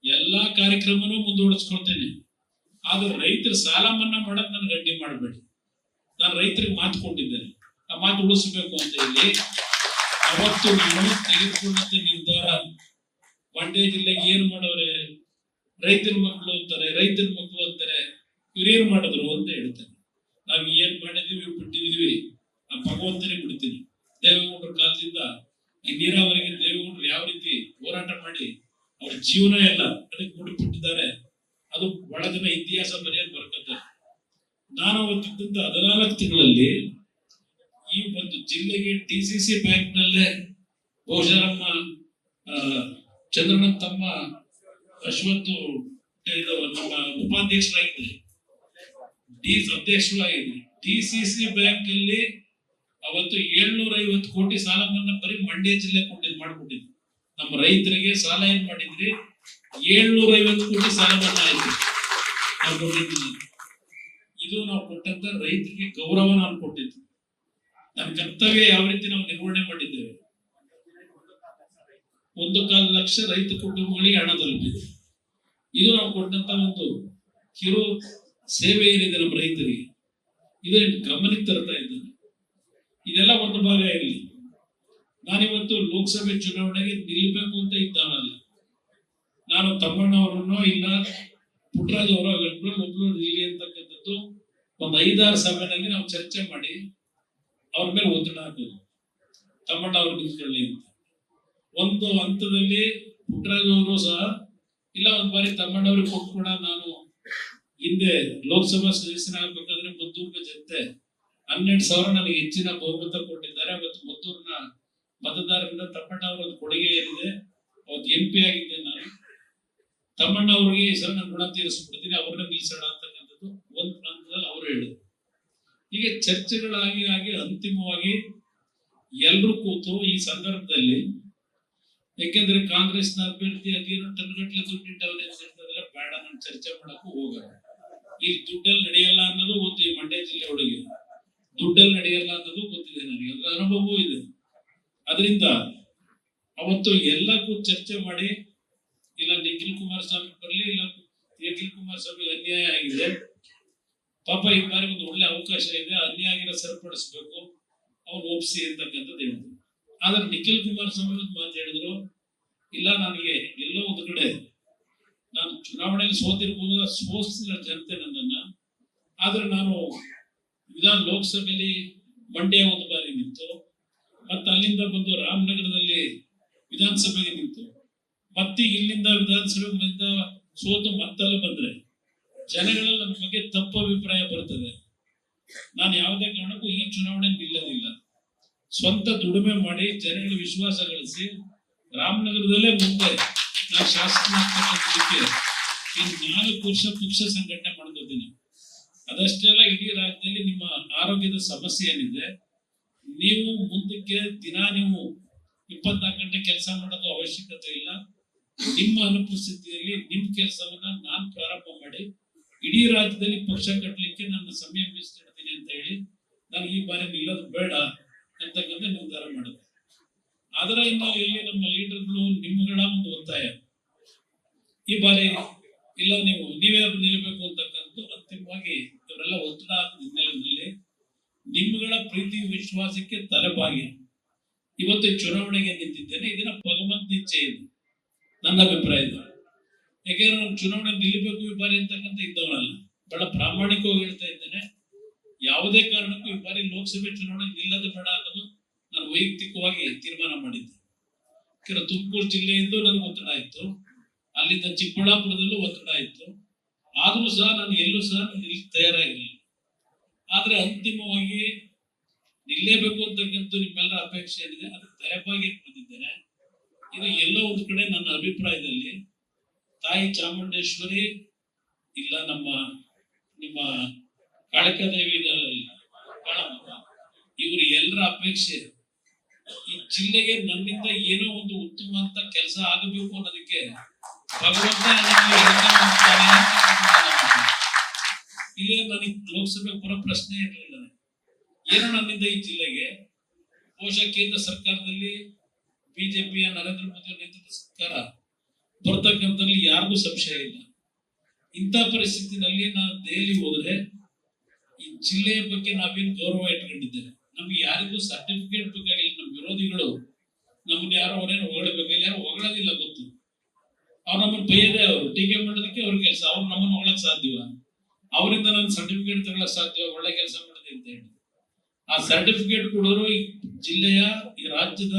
ಎಲ್ಲಾ ಕಾರ್ಯಕ್ರಮನೂ ಮುಂದುವರಿಸ್ಕೊಳ್ತೇನೆ, ಆದ್ರೆ ರೈತರ ಸಾಲ ಮನ್ನಾ ಮಾಡಕ್ ನನ್ಗೆ ಅಡ್ಡಿ ಮಾಡಬೇಡಿ. ನಾನು ರೈತರಿಗೆ ಮಾತು ಕೊಟ್ಟಿದ್ದೇನೆ, ಆ ಮಾತು ಉಳಿಸಬೇಕು ಅಂತ ಹೇಳಿ ಅವತ್ತು ನಾನು ತೆಗೆದುಕೊಂಡಂತ ನಿರ್ಧಾರ. ಮಂಡ್ಯ ಜಿಲ್ಲೆಗೆ ಏನ್ ಮಾಡವ್ರೆ, ರೈತರ ಮಕ್ಕಳು ಅಂತಾರೆ, ರೈತರ ಮಕ್ಕಳು ಅಂತಾರೆ, ಇವ್ರೇನ್ ಮಾಡಿದ್ರು ಅಂತ ಹೇಳ್ತಾರೆ. ನಾವ್ ಏನ್ ಮಾಡಿದೀವಿ ಬಿಟ್ಟಿದೀವಿ ಆ ಭಗವಂತನಿಗೆ ಬಿಡ್ತೀನಿ. ದೇವೇಗೌಡರ ಕಾಲದಿಂದ ಈ ನೀರಾವರಿಗೆ ದೇವೇಗೌಡರು ಯಾವ ರೀತಿ ಹೋರಾಟ ಮಾಡಿ ಅವ್ರ ಜೀವನ ಎಲ್ಲ ಅದಕ್ಕೆ ಮುಡಿಪಿಟ್ಟಿದ್ದಾರೆ, ಅದು ಬಹಳ ಜನ ಇತಿಹಾಸ ಮಾತುಗಳಲ್ಲಿ ಈ ಒಂದು ಜಿಲ್ಲೆಗೆ ಡಿಸಿಸಿ ಬ್ಯಾಂಕ್ ನಲ್ಲೇ ಬಹುಶಃ ನಮ್ಮ ಚಂದ್ರನ ತಮ್ಮ ಅಶ್ವಥ್ ನಮ್ಮ ಉಪಾಧ್ಯಕ್ಷರಾಗಿದ್ರಿ, ಅಧ್ಯಕ್ಷರು ಆಗಿದ್ರಿ. ಡಿಸಿಸಿ ಬ್ಯಾಂಕ್ ಅಲ್ಲಿ ಅವತ್ತು 750 ಕೋಟಿ ಸಾಲ ಮನ್ನಾ ಬರೀ ಮಂಡ್ಯ ಜಿಲ್ಲೆ ಮಾಡ್ಕೊಟ್ಟಿದ್ರು. ನಮ್ಮ ರೈತರಿಗೆ ಸಾಲ ಏನ್ ಮಾಡಿದ್ರಿ, 750 ಕೋಟಿ ಸಾಲ ಮನ್ನಾ ಆಯ್ತು ನಾವು ಕೊಟ್ಟಿದ್ದೀವಿ. ಇದು ನಾವು ಕೊಟ್ಟಂತ ರೈತರಿಗೆ ಗೌರವ ನಾವು ಕೊಟ್ಟಿದ್ದು. ನಮ್ಮ ಕರ್ತವ್ಯ ಯಾವ ರೀತಿ ನಾವು ನಿರ್ವಹಣೆ ಮಾಡಿದ್ದೇವೆ. 1.25 ಲಕ್ಷ ರೈತ ಕುಟುಂಬಗಳಿಗೆ ಹಣ ತಲುಪಿದೆ. ಇದು ನಾವು ಕೊಟ್ಟಂತ ಒಂದು ಕಿರು ಸೇವೆ ಏನಿದೆ ನಮ್ಮ ರೈತರಿಗೆ, ಇದನ್ನು ಗಮನಕ್ಕೆ ತರ್ತಾ ಇದ್ದೇನೆ. ಇದೆಲ್ಲ ಒಂದು ಭಾಗ ಇರಲಿ. ನಾನಿವತ್ತು ಲೋಕಸಭೆ ಚುನಾವಣೆಗೆ ನಿಲ್ಲಬೇಕು ಅಂತ ಇದ್ದಾನಲ್ಲ, ನಾನು ತಮ್ಮಣ್ಣವರನ್ನು ಇಲ್ಲ ಪುಟ್ಟರಾಜ್ ಅವರ ಒಬ್ರು ನಿಲ್ಲಿ ಅಂತಕ್ಕಂಥದ್ದು ಒಂದು 5-6 ಸಭೆಯಲ್ಲಿ ನಾವು ಚರ್ಚೆ ಮಾಡಿ ಅವ್ರ ಮೇಲೆ ಒತ್ತಡ ಹಾಕೋದು, ತಮ್ಮಣ್ಣ ಅವ್ರು ನಿಂತ್ಕೊಳ್ಳಿ ಅಂತ. ಒಂದು ಹಂತದಲ್ಲಿ ಪುಟ್ಟರಾಜ್ ಅವರು ಸಹ ಇಲ್ಲ ಒಂದ್ ಬಾರಿ ತಮ್ಮಣ್ಣವ್ರಿಗೆ ಕೊಟ್ಕೊಡ, ನಾನು ಹಿಂದೆ ಲೋಕಸಭಾ ಸದಸ್ಯನಾಗಬೇಕಾದ್ರೆ ಮದ್ದೂರಿನ ಜನತೆ 12,000 ನನಗೆ ಹೆಚ್ಚಿನ ಬಹುಮತ ಕೊಟ್ಟಿದ್ದಾರೆ. ಅವತ್ತು ಮದ್ದೂರಿನ ಮತದಾರರಿಂದ ತಮ್ಮಣ್ಣ ಅವರ ಒಂದು ಕೊಡುಗೆ ಏನಿದೆ, ಅವತ್ತು MP ಆಗಿದ್ದೆ ನಾನು. ತಮ್ಮಣ್ಣ ಅವ್ರಿಗೆ ಈ ಸಲ ನಾನು ಋಣ ತೀರಿಸ್ಬಿಡ್ತೀನಿ, ಅವ್ರನ್ನ ನಿಲ್ಸೋಣ ಅಂತಕ್ಕಂಥದ್ದು ಒಂದು ಹಂತದಲ್ಲಿ ಅವರು ಹೇಳಿದ್ರು. ಹೀಗೆ ಚರ್ಚೆಗಳಾಗಿ ಆಗಿ ಅಂತಿಮವಾಗಿ ಎಲ್ರೂ ಕೂತು ಈ ಸಂದರ್ಭದಲ್ಲಿ, ಯಾಕೆಂದ್ರೆ ಕಾಂಗ್ರೆಸ್ನ ಅಭ್ಯರ್ಥಿ ಅದೇನೋ ಟನ್ಗಟ್ಲೆ ದುಡ್ಡಿಟ್ಟವನೇ ಅಂತ ಹೇಳ್ತದಲ್ಲ, ಬೇಡ ನಾನು ಚರ್ಚೆ ಮಾಡಕ್ಕೂ ಹೋಗಲ್ಲ. ಈ ದುಡ್ಡಲ್ಲಿ ನಡೆಯಲ್ಲ ಅನ್ನೋದು ಗೊತ್ತು. ಈ ಮಂಡ್ಯ ಜಿಲ್ಲೆ ಒಳಗೆ ದುಡ್ಡಲ್ಲಿ ನಡೆಯಲ್ಲ ಅನ್ನೋದು ಗೊತ್ತಿದೆ ನನಗೆ, ಅದ್ರ ಅನುಭವವೂ ಇದೆ. ಅದರಿಂದ ಅವತ್ತು ಎಲ್ಲಕ್ಕೂ ಚರ್ಚೆ ಮಾಡಿ, ಇಲ್ಲ ನಿಖಿಲ್ ಕುಮಾರಸ್ವಾಮಿ ಬರಲಿ, ಇಲ್ಲ ನಿಖಿಲ್ ಕುಮಾರಸ್ವಾಮಿ ಅನ್ಯಾಯ ಆಗಿದೆ, ಪಾಪ ಈ ಬಾರಿ ಒಂದು ಒಳ್ಳೆ ಅವಕಾಶ ಇದೆ, ಅನ್ಯಾಯ ಆಗಿರೋ ಸರಿಪಡಿಸ್ಬೇಕು, ಅವ್ನು ಒಪ್ಸಿ ಅಂತಕ್ಕಂಥದ್ದು ಹೇಳಿದ್ರು. ಆದ್ರೆ ನಿಖಿಲ್ ಕುಮಾರಸ್ವಾಮಿ ಒಂದು ಮಾತು ಹೇಳಿದ್ರು, ಇಲ್ಲ ನನಗೆ ಎಲ್ಲೋ ಒಂದು ಕಡೆ ನಾನು ಚುನಾವಣೆಯಲ್ಲಿ ಸೋತಿರ್ಬೋದು, ಸೋಸಿದ ಜನತೆ ನನ್ನನ್ನ, ಆದ್ರೆ ನಾನು ಲೋಕಸಭೆಯಲ್ಲಿ ಮಂಡ್ಯ ಒಂದು ಬಾರಿ ನಿಂತು, ಮತ್ತೆ ಅಲ್ಲಿಂದ ಬಂದು ರಾಮನಗರದಲ್ಲಿ ವಿಧಾನಸಭೆಗೆ ನಿಂತು, ಮತ್ತೆ ಇಲ್ಲಿಂದ ವಿಧಾನಸಭೆಯಿಂದ ಸೋತು ಮತ್ತಲ್ಲ ಬಂದ್ರೆ ಜನಗಳಲ್ಲಿ ನನ್ನ ಬಗ್ಗೆ ತಪ್ಪು ಅಭಿಪ್ರಾಯ ಬರ್ತದೆ. ನಾನು ಯಾವುದೇ ಕಾರಣಕ್ಕೂ ಈ ಚುನಾವಣೆ ನಿಲ್ಲೋದಿಲ್ಲ. ಸ್ವಂತ ದುಡಿಮೆ ಮಾಡಿ ಜನಗಳ ವಿಶ್ವಾಸ ಗಳಿಸಿ ರಾಮನಗರದಲ್ಲೇ ಮುಂದೆ ನಾನು ಶಾಸಕನಾಗ್ತಕ್ಕಂಥದಕ್ಕೆ ಇನ್ನು 4 ವರ್ಷ ಪಕ್ಷ ಸಂಘಟನೆ ಮಾಡ್ತಿದ್ದೀನಿ. ಅದಷ್ಟೇ ಅಲ್ಲ, ಇಡೀ ರಾಜ್ಯದಲ್ಲಿ ನಿಮ್ಮ ಆರೋಗ್ಯದ ಸಮಸ್ಯೆ ಏನಿದೆ, ನೀವು ಮುಂದಕ್ಕೆ ದಿನ ನೀವು 24 ಗಂಟೆ ಕೆಲಸ ಮಾಡೋದು ಅವಶ್ಯಕತೆ ಇಲ್ಲ. ನಿಮ್ಮ ಅನುಪಸ್ಥಿತಿಯಲ್ಲಿ ನಿಮ್ಮ ಕೆಲಸವನ್ನ ನಾನು ಪ್ರಾರಂಭ ಮಾಡಿ ಇಡೀ ರಾಜ್ಯದಲ್ಲಿ ಪಕ್ಷ ಕಟ್ಟಲಿಕ್ಕೆ ನನ್ನ ಸಮಯ ಮೀಸಲಿಡ್ತೀನಿ ಅಂತ ಹೇಳಿ ನಾನು ಈ ಬಾರಿ ನಿಲ್ಲೋದು ಬೇಡ ಅಂತಕ್ಕಂಥ ನಿರ್ಧಾರ ಮಾಡಿದೆ. ಅದರ ಹಿನ್ನೆಲೆಯಲ್ಲಿ ನಮ್ಮ ಲೀಡರ್ಗಳು ನಿಮ್ಮಗಳ ಒಂದು ಒತ್ತಾಯ, ಈ ಬಾರಿ ಇಲ್ಲ ನೀವೇ ನಿಲ್ಲಬೇಕು ಅಂತಕ್ಕಂಥ ಅಂತಿಮವಾಗಿ ಇವರೆಲ್ಲ ಒತ್ತಡ ಹಾಕಿದ ಹಿನ್ನೆಲೆಯಲ್ಲಿ ನಿಮ್ಮಗಳ ಪ್ರೀತಿ ವಿಶ್ವಾಸಕ್ಕೆ ತಲೆಬಾಗಿ ಇವತ್ತು ಚುನಾವಣೆಗೆ ನಿಂತಿದ್ದೇನೆ. ಇದನ್ನ ಭಗವಂತ ಇಚ್ಛೆ ಇದೆ, ನನ್ನ ಅಭಿಪ್ರಾಯ ಇದೆ. ಯಾಕೆಂದ್ರೆ ನಾನು ಚುನಾವಣೆ ನಿಲ್ಲಬೇಕು ಈ ಬಾರಿ ಅಂತಕ್ಕಂಥ ಇದ್ದವನಲ್ಲ, ಬಹಳ ಪ್ರಾಮಾಣಿಕವಾಗಿ ಹೇಳ್ತಾ ಇದ್ದೇನೆ. ಯಾವುದೇ ಕಾರಣಕ್ಕೂ ಈ ಬಾರಿ ಲೋಕಸಭೆ ಚುನಾವಣೆ ನಿಲ್ಲದು ಬೇಡ ಅನ್ನೋದು ನಾನು ವೈಯಕ್ತಿಕವಾಗಿ ತೀರ್ಮಾನ ಮಾಡಿದ್ದೆ. ಯಾಕಂದ್ರೆ ತುಮಕೂರು ಜಿಲ್ಲೆಯಿಂದ ನನಗೆ ಒತ್ತಡ ಇತ್ತು, ಅಲ್ಲಿಂದ ಚಿಕ್ಕಬಳ್ಳಾಪುರದಲ್ಲೂ ಒತ್ತಡ ಇತ್ತು. ಆದ್ರೂ ಸಹ ನಾನು ಎಲ್ಲೂ ಸಹ ತಯಾರಾಗಿರಲಿಲ್ಲ. ಆದ್ರೆ ಅಂತಿಮವಾಗಿ ನಿಲ್ಲೇಬೇಕು ಅಂತಕ್ಕಂಥ ನಿಮ್ಮೆಲ್ಲರ ಅಪೇಕ್ಷೆ ಏನಿದೆ ಅದಕ್ಕೆ ತಲೆಬಾಗಿ ಬಂದಿದ್ದೇನೆ. ಇದು ಎಲ್ಲೋ ಒಂದು ಕಡೆ ನನ್ನ ಅಭಿಪ್ರಾಯದಲ್ಲಿ ತಾಯಿ ಚಾಮುಂಡೇಶ್ವರಿ ಇಲ್ಲ ನಿಮ್ಮ ಕಾಳಿಕಾದೇವಿ ಇವರು ಎಲ್ಲರ ಅಪೇಕ್ಷೆ ಈ ಜಿಲ್ಲೆಗೆ ನನ್ನಿಂದ ಏನೋ ಒಂದು ಉತ್ತಮ ಅಂತ ಕೆಲಸ ಆಗಬೇಕು ಅನ್ನೋದಕ್ಕೆ ಭಗವಂತ ಇಲ್ಲೇ ನನಗೆ ಲೋಕಸಭೆ ಬರೋ ಪ್ರಶ್ನೆ ಇರಲಿಲ್ಲ. ಏನೋ ನನ್ನಿಂದ ಈ ಜಿಲ್ಲೆಗೆ ಬಹುಶಃ ಕೇಂದ್ರ ಸರ್ಕಾರದಲ್ಲಿ ಬಿಜೆಪಿಯ ನರೇಂದ್ರ ಮೋದಿ ನೇತೃತ್ವದ ಸರ್ಕಾರ ಬರ್ತಕ್ಕಂಥಲ್ಲಿ ಯಾರಿಗೂ ಸಂಶಯ ಇಲ್ಲ. ಇಂಥ ಪರಿಸ್ಥಿತಿನಲ್ಲಿ ನಾನು ದೆಹಲಿ ಹೋದ್ರೆ ಈ ಜಿಲ್ಲೆಯ ಬಗ್ಗೆ ನಾವೇನು ಗೌರವ ಇಟ್ಕೊಂಡಿದ್ದೇವೆ, ನಮ್ಗೆ ಯಾರಿಗೂ ಸರ್ಟಿಫಿಕೇಟ್ ಬೇಕಾಗಿಲ್ಲ. ನಮ್ಮ ವಿರೋಧಿಗಳು ನಮ್ಗೆ ಯಾರೋ ಅವರೇನು ಹೊಗಳಬೇಕಾಗಿಲ್ಲ, ಯಾರು ಹೊಗಳೋದಿಲ್ಲ ಗೊತ್ತು. ಅವ್ರು ನಮ್ಮನ್ನು ಬೈಯದೆ, ಅವರು ಟೀಕೆ ಮಾಡೋದಕ್ಕೆ ಅವ್ರ ಕೆಲಸ. ಅವ್ರು ನಮ್ಮನ್ನು ಹೊಗಳಕ್ ಸಾಧ್ಯವ? ಅವರಿಂದ ನಾನು ಸರ್ಟಿಫಿಕೇಟ್ ತಗೊಳಕ್ ಸಾಧ್ಯ? ಒಳ್ಳೆ ಕೆಲಸ ಮಾಡಿದೆ ಅಂತ ಹೇಳಿ ಆ ಸರ್ಟಿಫಿಕೇಟ್ ಕೊಡೋರು ಈ ಜಿಲ್ಲೆಯ ಈ ರಾಜ್ಯದ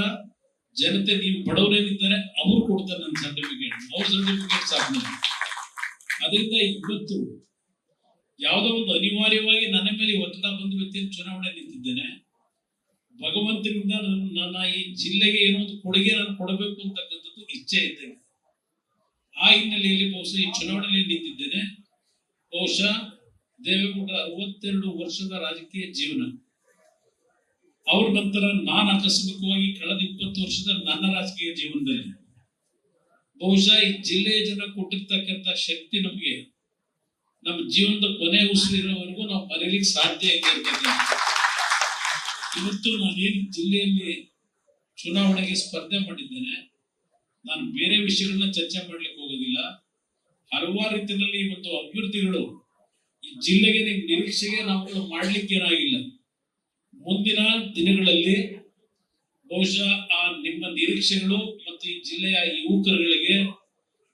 ಜನತೆ, ನೀವು ಬಡವರೇನಿದ್ದಾರೆ ಅವ್ರು ಕೊಡ್ತಾರೆ ನನ್ನ ಸರ್ಟಿಫಿಕೇಟ್. ಅವ್ರ ಸರ್ಟಿಫಿಕೇಟ್ ಸಾಕು. ಅದರಿಂದ ಇವತ್ತು ಯಾವುದೋ ಒಂದು ಅನಿವಾರ್ಯವಾಗಿ ನನ್ನ ಮೇಲೆ ಒತ್ತಡ ಬಂದು ವ್ಯಕ್ತಿಯನ್ನು ಚುನಾವಣೆ ನಿಂತಿದ್ದೇನೆ. ಭಗವಂತನಿಂದ ನನ್ನ ಈ ಜಿಲ್ಲೆಗೆ ಏನೋ ಒಂದು ಕೊಡುಗೆ ನಾನು ಕೊಡಬೇಕು ಅಂತಕ್ಕಂಥದ್ದು ಇಚ್ಛೆ ಇದ್ದೇನೆ. ಆ ಹಿನ್ನೆಲೆಯಲ್ಲಿ ಬಹುಶಃ ಈ ಚುನಾವಣೆಯಲ್ಲಿ ನಿಂತಿದ್ದೇನೆ. ಬಹುಶಃ ದೇವೇಗೌಡ 62 ವರ್ಷದ ರಾಜಕೀಯ ಜೀವನ, ಅವ್ರ ನಂತರ ನಾನು ಆಕಸ್ಮಿಕವಾಗಿ ಕಳೆದ 20 ವರ್ಷದ ನನ್ನ ರಾಜಕೀಯ ಜೀವನದಲ್ಲಿ ಬಹುಶಃ ಈ ಜಿಲ್ಲೆಯ ಜನ ಕೊಟ್ಟಿರ್ತಕ್ಕಂಥ ಶಕ್ತಿ ನಮಗೆ ನಮ್ಮ ಜೀವನದ ಕೊನೆ ಉಸಿರಿರೋವರೆಗೂ ನಾವು ಮರೆಯಲಿಕ್ಕೆ ಸಾಧ್ಯ ಇರ್ತದೆ. ಇವತ್ತು ನಾನೇನು ಜಿಲ್ಲೆಯಲ್ಲಿ ಚುನಾವಣೆಗೆ ಸ್ಪರ್ಧೆ ಮಾಡಿದ್ದೇನೆ, ನಾನು ಬೇರೆ ವಿಷಯಗಳನ್ನ ಚರ್ಚೆ ಮಾಡ್ಲಿಕ್ಕೆ ಹೋಗೋದಿಲ್ಲ. ಹಲವಾರು ರೀತಿಯಲ್ಲಿ ಇವತ್ತು ಅಭಿವೃದ್ಧಿಗಳು ಈ ಜಿಲ್ಲೆಗೆ ನಿರೀಕ್ಷೆಗೆ ನಾವು ಮಾಡ್ಲಿಕ್ಕೆ ಏನಾಗಿಲ್ಲ. ಮುಂದಿನ ದಿನಗಳಲ್ಲಿ ಬಹುಶಃ ಆ ನಿಮ್ಮ ನಿರೀಕ್ಷೆಗಳು ಮತ್ತು ಈ ಜಿಲ್ಲೆಯ ಯುವಕರುಗಳಿಗೆ,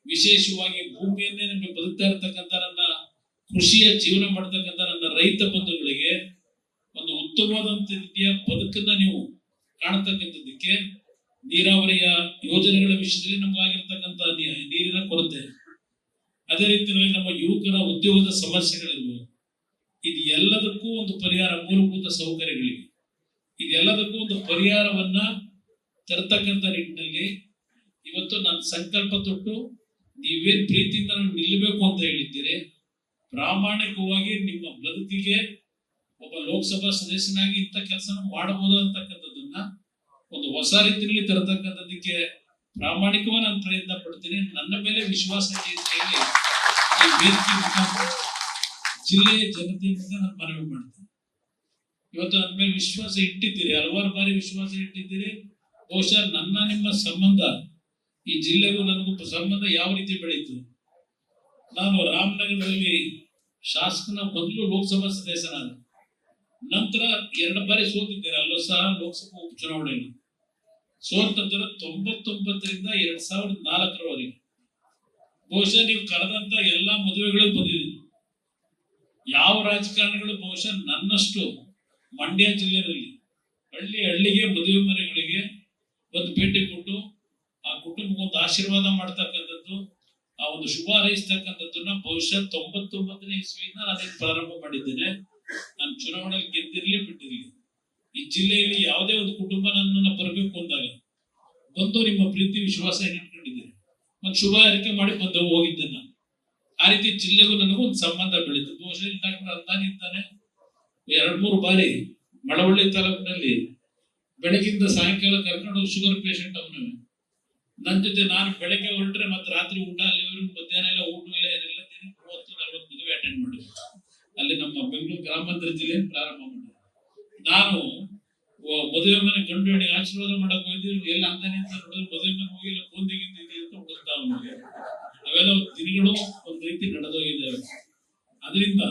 ವಿಶೇಷವಾಗಿ ಭೂಮಿಯನ್ನೇ ನಿಮಗೆ ಬದುಕ್ತಾ ಇರ್ತಕ್ಕಂಥ ನನ್ನ ಕೃಷಿಯ ಜೀವನ ಮಾಡತಕ್ಕಂಥ ನನ್ನ ರೈತ ಬಂಧುಗಳಿಗೆ ಒಂದು ಉತ್ತಮವಾದಂತ ರೀತಿಯ ಬದುಕನ್ನ ನೀವು ಕಾಣತಕ್ಕಂಥದ್ದಕ್ಕೆ ನೀರಾವರಿಯ ಯೋಜನೆಗಳ ವಿಷಯದಲ್ಲಿ ನಮಗಾಗಿರ್ತಕ್ಕಂಥ ನೀರಿನ ಕೊರತೆ, ಅದೇ ರೀತಿಯಲ್ಲಿ ನಮ್ಮ ಯುವಕರ ಉದ್ಯೋಗದ ಸಮಸ್ಯೆಗಳಿರ್ಬೋದು, ಇದು ಎಲ್ಲದಕ್ಕೂ ಒಂದು ಪರಿಹಾರ, ಮೂಲಭೂತ ಸೌಕರ್ಯಗಳಿಗೆ ಇದೆಲ್ಲದಕ್ಕೂ ಒಂದು ಪರಿಹಾರವನ್ನ ತರತಕ್ಕಂಥ ನಿಟ್ಟಿನಲ್ಲಿ ಇವತ್ತು ನಾನು ಸಂಕಲ್ಪ ತೊಟ್ಟು ನೀವೇನ್ ಪ್ರೀತಿಯಿಂದ ನಿಲ್ಲಬೇಕು ಅಂತ ಹೇಳಿದ್ದೀರಿ, ಪ್ರಾಮಾಣಿಕವಾಗಿ ನಿಮ್ಮ ಬದುಕಿಗೆ ಒಬ್ಬ ಲೋಕಸಭಾ ಸದಸ್ಯನಾಗಿ ಇಂಥ ಕೆಲಸ ಮಾಡಬಹುದು ಅಂತಕ್ಕಂಥದ್ದನ್ನ ಒಂದು ಹೊಸ ರೀತಿಯಲ್ಲಿ ತರತಕ್ಕಂಥದ್ದಕ್ಕೆ ಪ್ರಾಮಾಣಿಕವಾಗಿ ನಾನು ಪ್ರಯತ್ನ ಪಡ್ತೀನಿ. ನನ್ನ ಮೇಲೆ ವಿಶ್ವಾಸ ರೀತಿಯಲ್ಲಿ ಈ ವೇದಿಕೆ ಮುಖಾಂತರ ಜಿಲ್ಲೆಯ ಜನತೆಯಿಂದ ನಾನು ಮನವಿ ಮಾಡ್ತೀನಿ. ಇವತ್ತು ನನ್ನ ಮೇಲೆ ವಿಶ್ವಾಸ ಇಟ್ಟಿದ್ದೀರಿ, ಹಲವಾರು ಬಾರಿ ವಿಶ್ವಾಸ ಇಟ್ಟಿದ್ದೀರಿ. ಬಹುಶಃ ನನ್ನ ನಿಮ್ಮ ಸಂಬಂಧ, ಈ ಜಿಲ್ಲೆಗೂ ನನಗೂ ಸಂಬಂಧ ಯಾವ ರೀತಿ ಬೆಳೀತು. ನಾನು ರಾಮನಗರದಲ್ಲಿ ಶಾಸಕನ ಮೊದಲು ಲೋಕಸಭಾ ಸದಸ್ಯನಾದ ನಂತರ 2 ಬಾರಿ ಸೋತಿದ್ದೇನೆ. ಅಲ್ಲೂ ಸಹ ಲೋಕಸಭಾ ಉಪಚುನಾವಣೆಯಲ್ಲಿ ಸೋತ ನಂತರ 99ರಿಂದ 2004ರವರೆಗೆ ಬಹುಶಃ ನೀವು ಕರೆದಂತ ಎಲ್ಲಾ ಮದುವೆಗಳು ಬಂದಿದ್ದೀನಿ. ಯಾವ ರಾಜಕಾರಣಿಗಳು ಬಹುಶಃ ನನ್ನಷ್ಟು ಮಂಡ್ಯ ಜಿಲ್ಲೆಯಲ್ಲಿ ಹಳ್ಳಿಗೆ ಮದುವೆ ಮನೆಗಳಿಗೆ ಒಂದು ಭೇಟಿ ಕೊಟ್ಟು ಆ ಕುಟುಂಬಕ್ಕೆ ಒಂದು ಆಶೀರ್ವಾದ ಮಾಡ್ತಕ್ಕಂಥದ್ದು, ಆ ಒಂದು ಶುಭ ಹಾರೈಸ್ತಕ್ಕಂಥದ್ದನ್ನ ಬಹುಶಃ 99ನೇ ಇಸ್ವಿಯಿಂದ ನಾನೇನು ಪ್ರಾರಂಭ ಮಾಡಿದ್ದೇನೆ. ನಾನು ಚುನಾವಣೆಯಲ್ಲಿ ಗೆದ್ದಿರ್ಲಿ ಬಿಟ್ಟಿರ್ಲಿ, ಈ ಜಿಲ್ಲೆಯಲ್ಲಿ ಯಾವುದೇ ಒಂದು ಕುಟುಂಬ ನನ್ನನ್ನು ಬರಬೇಕು ಅಂದಾಗ ಬಂದು ನಿಮ್ಮ ಪ್ರೀತಿ ವಿಶ್ವಾಸ ಇಟ್ಕೊಂಡಿದ್ದೀರಿ, ಒಂದು ಶುಭ ಹಾರೈಕೆ ಮಾಡಿ ಬಂದು ಹೋಗಿದ್ದೆ ನಾನು. ಆ ರೀತಿ ಜಿಲ್ಲೆಗೂ ನನಗೂ ಒಂದು ಸಂಬಂಧ ಬೆಳೀತು. ಬಹುಶಃ ಡಾಕ್ಟರ್ ಅಂತಾನೆ ಇರ್ತಾನೆ 2-3 ಬಾರಿ ಮಳವಳ್ಳಿ ತಾಲೂಕಿನಲ್ಲಿ ಬೆಳಗಿಂದ ಸಾಯಂಕಾಲ ಕರ್ಕೊಂಡು ಶುಗರ್ ಪೇಷಂಟ್ ಅವನು ನನ್ನ ಜೊತೆ, ನಾನು ಬೆಳಗ್ಗೆ ಹೊರಟ್ರೆ ಮತ್ತೆ ರಾತ್ರಿ ಊಟ ಅಲ್ಲಿವರೆಗೂ ಮಧ್ಯಾಹ್ನ ಎಲ್ಲ ಊಟ ಎಲ್ಲ ಏನಿಲ್ಲ 30-40 ಮದುವೆ ಅಟೆಂಡ್ ಮಾಡಿದ್ವಿ. ಅಲ್ಲಿ ನಮ್ಮ ಬೆಂಗಳೂರು ಗ್ರಾಮಾಂತರ ಜಿಲ್ಲೆ ಪ್ರಾರಂಭ ಮಾಡಿದ್ವಿ. ನಾನು ಮದುವೆ ಮನೆ ಗಂಡು ಹೆಣ್ಣಿಗೆ ಆಶೀರ್ವಾದ ಮಾಡಕ್ ಹೋಗಿದ್ದೀವಿ. ಎಲ್ಲ ಅಂತಾನೆ ಅಂತ ನೋಡಿದ್ರೆ ಮದುವೆ ಮನೆ ಹೋಗಿಲ್ಲ, ಕೊಂದಿಗಿಂದ ಅಂತ ಹುಡುಕ್ತಾ ಅವನಿಗೆ. ಅವೆಲ್ಲ ದಿನಗಳು ಒಂದು ರೀತಿ ನಡೆದೋಗಿದ್ದಾವೆ. ಅದರಿಂದ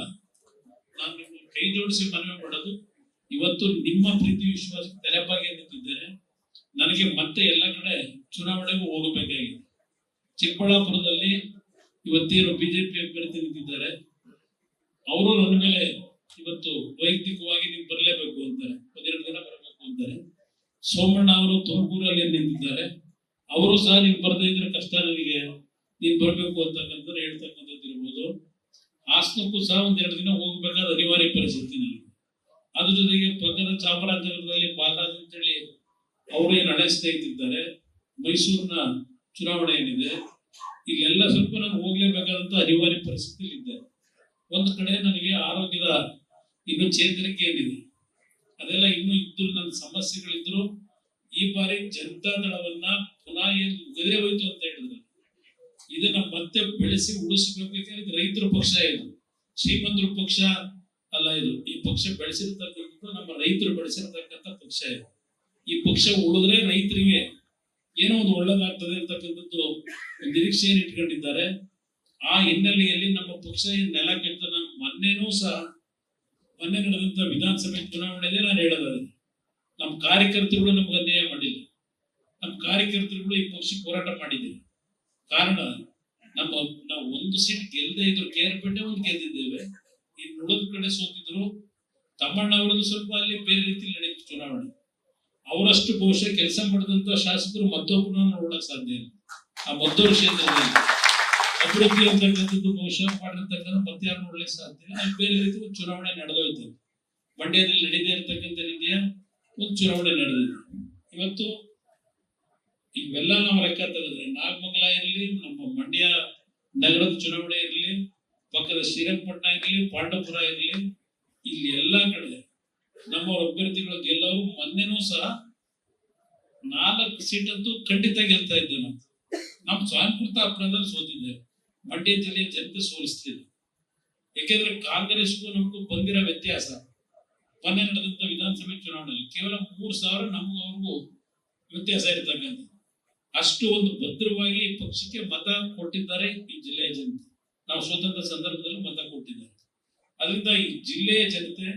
ನಾನು ನಿಮ್ಮ ಕೈ ಜೋಡಿಸಿ ಮನವಿ ಮಾಡೋದು, ಇವತ್ತು ನಿಮ್ಮ ಪ್ರೀತಿ ವಿಶ್ವಾಸಕ್ಕೆ ತಲೆಬಾಗಿ ನಿಂತಿದ್ದೇನೆ. ನನಗೆ ಮತ್ತೆ ಎಲ್ಲ ಕಡೆ ಚುನಾವಣೆಗೂ ಹೋಗಬೇಕಾಗಿದೆ. ಚಿಕ್ಕಬಳ್ಳಾಪುರದಲ್ಲಿ ಇವತ್ತೇನು ಬಿಜೆಪಿ ಅಭ್ಯರ್ಥಿ ನಿಂತಿದ್ದಾರೆ, ಅವರು ನನ್ನ ಮೇಲೆ ಇವತ್ತು ವೈಯಕ್ತಿಕವಾಗಿ ನೀವು ಬರಲೇಬೇಕು ಅಂತಾರೆ, 1-2 ದಿನ ಬರಬೇಕು ಅಂತಾರೆ. ಸೋಮಣ್ಣ ಅವರು ತುಮಕೂರಲ್ಲಿ ನಿಂತಿದ್ದಾರೆ, ಅವರು ಸಹ ನೀವು ಬರದೇ ಇದ್ರೆ ಕಷ್ಟ, ನನಗೆ ನೀನ್ ಬರ್ಬೇಕು ಅಂತಕ್ಕಂಥ ಹೇಳ್ತಕ್ಕಂಥದ್ದು ಇರ್ಬೋದು. ಹಾಸನಕ್ಕೂ ಸಹ 1-2 ದಿನ ಹೋಗ್ಬೇಕಾದ ಅನಿವಾರ್ಯ ಪರಿಸ್ಥಿತಿ ನನಗೆ. ಅದ್ರ ಜೊತೆಗೆ ಪಕ್ಕದ ಚಾಮರಾಜನಗರದಲ್ಲಿ ಬಾಲರಾಜ್ ಅಂತೇಳಿ ಅವರು ಏನು ಹಳೆ ಸ್ನೇಹಿತಿದ್ದಾರೆ, ಮೈಸೂರಿನ ಚುನಾವಣೆ ಏನಿದೆ, ಇಲ್ಲೆಲ್ಲ ಸ್ವಲ್ಪ ನಾನು ಹೋಗ್ಲೇಬೇಕಾದಂತ ಅನಿವಾರ್ಯ ಪರಿಸ್ಥಿತಿ ಇದ್ದೆ. ಒಂದು ಕಡೆ ನನಗೆ ಆರೋಗ್ಯದ ಇನ್ನು ಚೇತರಿಕೆ ಏನಿದೆ ಅದೆಲ್ಲ ಇನ್ನೂ ಇದ್ರು, ನನ್ನ ಸಮಸ್ಯೆಗಳಿದ್ರು. ಈ ಬಾರಿ ಜನತಾ ದಳವನ್ನ ಪುನಃ ಏನು ಮುಗಿದ್ರೆ ಹೋಯ್ತು ಅಂತ ಹೇಳಿದ್ರು, ಇದನ್ನ ಮತ್ತೆ ಬೆಳೆಸಿ ಉಳಿಸಬೇಕು. ಇದು ರೈತರ ಪಕ್ಷ, ಇದು ಶ್ರೀಮಂತರ ಪಕ್ಷ ಅಲ್ಲ. ಇದು ಈ ಪಕ್ಷ ಬೆಳೆಸಿರ್ತಕ್ಕಂಥದ್ದು ನಮ್ಮ ರೈತರು ಬೆಳೆಸಿರ್ತಕ್ಕಂಥ ಪಕ್ಷ. ಇದು ಈ ಪಕ್ಷ ಉಳಿದ್ರೆ ರೈತರಿಗೆ ಏನೋ ಒಂದು ಒಳ್ಳೇದಾಗ್ತದೆ ಅಂತಕ್ಕಂಥದ್ದು ಒಂದು ನಿರೀಕ್ಷೆಯನ್ನು ಇಟ್ಕೊಂಡಿದ್ದಾರೆ. ಆ ಹಿನ್ನೆಲೆಯಲ್ಲಿ ನಮ್ಮ ಪಕ್ಷ ನೆಲ ಕೆಟ್ಟ, ಮೊನ್ನೆನೂ ಸಹ ಮೊನ್ನೆ ನಡೆದಂತ ವಿಧಾನಸಭೆ ಚುನಾವಣೆಗೆ ನಾನು ಹೇಳೋದಾದ್ರೆ, ನಮ್ಮ ಕಾರ್ಯಕರ್ತರುಗಳು ನಮ್ಗೆ ಅನ್ಯಾಯ ಮಾಡಿಲ್ಲ. ನಮ್ಮ ಕಾರ್ಯಕರ್ತರುಗಳು ಈ ಪಕ್ಷಕ್ಕೆ ಹೋರಾಟ ಮಾಡಿದ್ದೀವಿ. ಕಾರಣ ನಾವು 1 ಸೀಟ್ ಗೆಲ್ಲದೆ ಇದ್ರು, ಕೇರ್ಪೇಟೆ ಒಂದು ಗೆದ್ದಿದ್ದೇವೆ, ಇನ್ನು ಉಳಿದ ಕಡೆ ಸೋತಿದ್ರು. ತಮ್ಮಣ್ಣ ಅವರದ್ದು ಸ್ವಲ್ಪ ಅಲ್ಲಿ ಬೇರೆ ರೀತಿಯಲ್ಲಿ ನಡೆಯಿತು ಚುನಾವಣೆ. ಅವರಷ್ಟು ಬಹುಶಃ ಕೆಲಸ ಮಾಡಿದಂತ ಶಾಸಕರು ಮತ್ತೊಬ್ಬರನ್ನ ನೋಡಕ್ ಸಾಧ್ಯ ಇಲ್ಲ. ಆ ಮದ್ದೂರು ಕ್ಷೇತ್ರದಲ್ಲಿ ಅಭಿವೃದ್ಧಿ ಅಂತಕ್ಕಂಥದ್ದು ಬಹುಶಃ ಮಾಡಿರ್ತಕ್ಕಂಥ ಮತ್ತೆ ಯಾರು ನೋಡ್ಲಿಕ್ಕೆ ಸಾಧ್ಯ ಇಲ್ಲ. ಬೇರೆ ರೀತಿ ಒಂದು ಚುನಾವಣೆ ನಡೆದೋಯ್ತು. ಮಂಡ್ಯದಲ್ಲಿ ನಡೀದೇ ಇರತಕ್ಕಂಥ ರೀತಿಯ ಒಂದು ಚುನಾವಣೆ ನಡೆದಿದೆ. ಇವತ್ತು ಇವೆಲ್ಲ ನಾವು ಲೆಕ್ಕ ತೆಗೆದ್ರೆ ನಾಗಮಂಗಲ ಇರಲಿ, ನಮ್ಮ ಮಂಡ್ಯ ನಗರದ ಚುನಾವಣೆ ಇರಲಿ, ಪಕ್ಕದ ಶ್ರೀರಂಗಪಟ್ಟಣ ಇರಲಿ, ಪಾಂಡವಪುರ ಇರಲಿ, ಇಲ್ಲಿ ಎಲ್ಲಾ ಕಡೆ ನಮ್ಮ ಅಭ್ಯರ್ಥಿಗಳು ಗೆಲ್ಲವರು. ಮೊನ್ನೆನೂ ಸಹ 4 ಸೀಟ್ ಅಂತೂ ಖಂಡಿತ ಗೆಲ್ತಾ ಇದ್ದೆ. ನಾವು ಸ್ವಯಂಕೃತ ಅಪರಾಧದಲ್ಲಿ ಸೋತಿದ್ದೇವೆ. ಮಂಡ್ಯ ಜಿಲ್ಲೆಯ ಜನತೆ ಸೋಲಿಸ್ತಿದೆ. ಯಾಕೆಂದ್ರೆ ಕಾಂಗ್ರೆಸ್ಗೂ ನಮಗೂ ಬಂದಿರೋ ವ್ಯತ್ಯಾಸ, ಮೊನ್ನೆ ನಡೆದಂತ ವಿಧಾನಸಭೆ ಚುನಾವಣೆಯಲ್ಲಿ ಕೇವಲ 3,000 ನಮಗೂ ಅವ್ರಿಗೂ ವ್ಯತ್ಯಾಸ ಇರ್ತಕ್ಕಂಥ. ಅಷ್ಟು ಒಂದು ಭದ್ರವಾಗಿ ಪಕ್ಷಕ್ಕೆ ಮತ ಕೊಟ್ಟಿದ್ದಾರೆ ಈ ಜಿಲ್ಲೆಯ ಜನತೆ. ನಾವು ಸ್ವತಂತ್ರ ಸಂದರ್ಭದಲ್ಲಿ ಮತ ಕೊಟ್ಟಿದ್ದಾರೆ. ಅದರಿಂದ ಈ ಜಿಲ್ಲೆಯ ಜನತೆ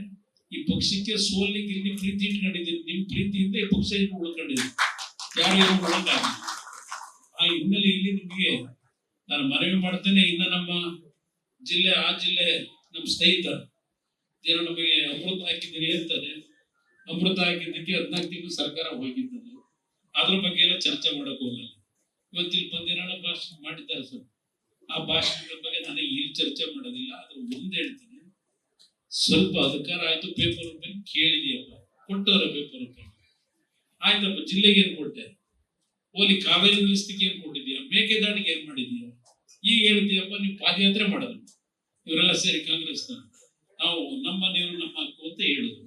ಈ ಪಕ್ಷಕ್ಕೆ ಸೋಲಿಗೆ ಇಲ್ಲಿ ಪ್ರೀತಿ ಇಟ್ಕೊಂಡಿದ್ದೀರಿ. ನಿಮ್ ಪ್ರೀತಿಯಿಂದ ಈ ಪಕ್ಷ ಇನ್ನು ಉಳ್ಕೊಂಡಿದೆ, ಯಾರು ಏನು ಮಾಡೋಕ್ಕಾಗಿಲ್ಲ. ಆ ಹಿನ್ನೆಲೆಯಲ್ಲಿ ನಿಮಗೆ ನಾನು ಮನವಿ ಮಾಡ್ತೇನೆ. ಇನ್ನು ನಮ್ಮ ಜಿಲ್ಲೆ ಆ ಜಿಲ್ಲೆ ನಮ್ಮ ಸ್ನೇಹಿತ ಏನೋ ನಮಗೆ ಅಮೃತ ಹಾಕಿದ್ದೀರಿ ಅಂತಾರೆ. ಅಮೃತ ಹಾಕಿದ್ದಕ್ಕೆ 14 ತಿಂಗಳು ಸರ್ಕಾರ ಹೋಗಿದ್ದಾರೆ. ಅದ್ರ ಬಗ್ಗೆ ಎಲ್ಲ ಚರ್ಚೆ ಮಾಡಕ್ ಹೋಗಲ್ಲ. ಇವತ್ತಿಲ್ಲಿ ಬಂದಿರೋ ಭಾಷಣ ಮಾಡಿದ್ದಾರೆ ಸರ್. ಆ ಭಾಷಣಗಳ ಬಗ್ಗೆ ನನಗೆ ಇಲ್ಲಿ ಚರ್ಚೆ ಮಾಡೋದಿಲ್ಲ. ಅದ್ರ ಮುಂದೆ ಹೇಳ್ತೀನಿ. ಸ್ವಲ್ಪ ಅಧಿಕಾರ ಆಯ್ತು, ಪೇಪರ್ ರೂಪಾಯಿ ಕೇಳಿದೀಯಪ್ಪ, ಕೊಟ್ಟವ್ರ ಪೇಪರ್ ರೂಪಾಯಿ ಆಯ್ತಪ್ಪ. ಜಿಲ್ಲೆಗೆ ಏನ್ ಕೊಟ್ಟೆ? ಓಲಿ ಕಾವೇರಿ ನಿಲ್ಲಿಸ್ತಿಗೆ ಏನ್ ಕೊಟ್ಟಿದ್ಯಾ? ಮೇಕೆದಾಟಿಗೆ ಏನ್ ಮಾಡಿದೀಯ? ಈಗ ಹೇಳ್ತೀಯಪ್ಪ ನೀವು ಪಾದಯಾತ್ರೆ ಮಾಡೋದು. ಇವರೆಲ್ಲ ಸೇರಿ ಕಾಂಗ್ರೆಸ್ ನಾವು ನಮ್ಮ ನೀರು ನಮ್ಮ ಹಕ್ಕು ಅಂತ ಹೇಳಿದ್ರು.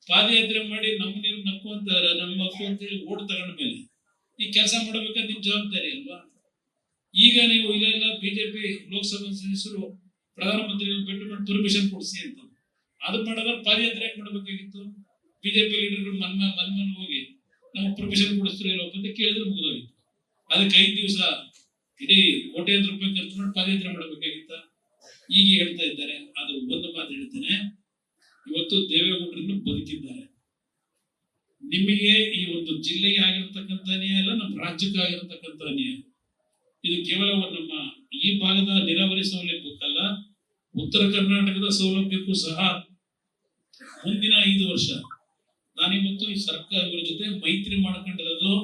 ಪಾದಯಾತ್ರೆ ಮಾಡಿ ನಮ್ಮ ನೀರು ನಕ್ಕು ಅಂತ ನಮ್ಮ ಹಕ್ಕು ಅಂತೇಳಿ ಓಟ್ ತಗೊಂಡ ಮೇಲೆ ಈ ಕೆಲಸ ಮಾಡಬೇಕಾದ್ರೆ ನಿಮ್ ಜವಾಬ್ದಾರಿ ಅಲ್ವಾ? ಈಗ ನೀವು ಇಲ್ಲೆಲ್ಲ ಬಿಜೆಪಿ ಲೋಕಸಭಾ ಸದಸ್ಯರು ಪ್ರಧಾನಮಂತ್ರಿಗಳು ಭೇಟಿ ಮಾಡಿ ಪರ್ಮಿಷನ್ ಕೊಡಿಸಿ ಅಂತ ಅದು ಮಾಡಿದ್ರೆ ಪಾದಯಾತ್ರೆ ಯಾಕೆ ಮಾಡಬೇಕಾಗಿತ್ತು? ಬಿಜೆಪಿ ಲೀಡರ್ಗಳು ಮನ್ಮನ್ ಹೋಗಿ ನಮಗೆ ಪರ್ಮಿಷನ್ ಕೊಡಿಸ್ತಾರೆ ಇಲ್ಲೋ ಅಂತ ಕೇಳಿದ್ರೆ ಮುಗಿದೋಗಿತ್ತು. ಅದಕ್ಕೆ 5 ದಿವಸ ಇಡೀ ಕೋಟ್ಯಾಂತರ ರೂಪಾಯಿ ಖರ್ಚು ಮಾಡಿ ಪಾದಯಾತ್ರೆ ಮಾಡಬೇಕಾಗಿತ್ತ? ಈಗ ಹೇಳ್ತಾ ಇದ್ದಾರೆ. ಆದ್ರೆ ಒಂದು ಮಾತು ಹೇಳ್ತೇನೆ, ಇವತ್ತು ದೇವೇಗೌಡರನ್ನು ಬದುಕಿದ್ದಾರೆ. ನಿಮಗೆ ಈ ಒಂದು ಜಿಲ್ಲೆಗೆ ಆಗಿರ್ತಕ್ಕಂಥ ಅನ್ಯಾಯ ಅಲ್ಲ, ನಮ್ಮ ರಾಜ್ಯಕ್ಕೆ ಆಗಿರ್ತಕ್ಕಂಥ ಅನ್ಯಾಯ. ಇದು ಕೇವಲ ನಮ್ಮ ಈ ಭಾಗದ ನೀರಾವರಿ ಸೌಲಭ್ಯಕ್ಕಲ್ಲ, ಉತ್ತರ ಕರ್ನಾಟಕದ ಸೌಲಭ್ಯಕ್ಕೂ ಸಹ ಮುಂದಿನ 5 ವರ್ಷ ನಾನಿವತ್ತು ಈ ಸರ್ಕಾರಗಳ ಜೊತೆ ಮೈತ್ರಿ ಮಾಡ್ಕೊಂಡಿರೋದು.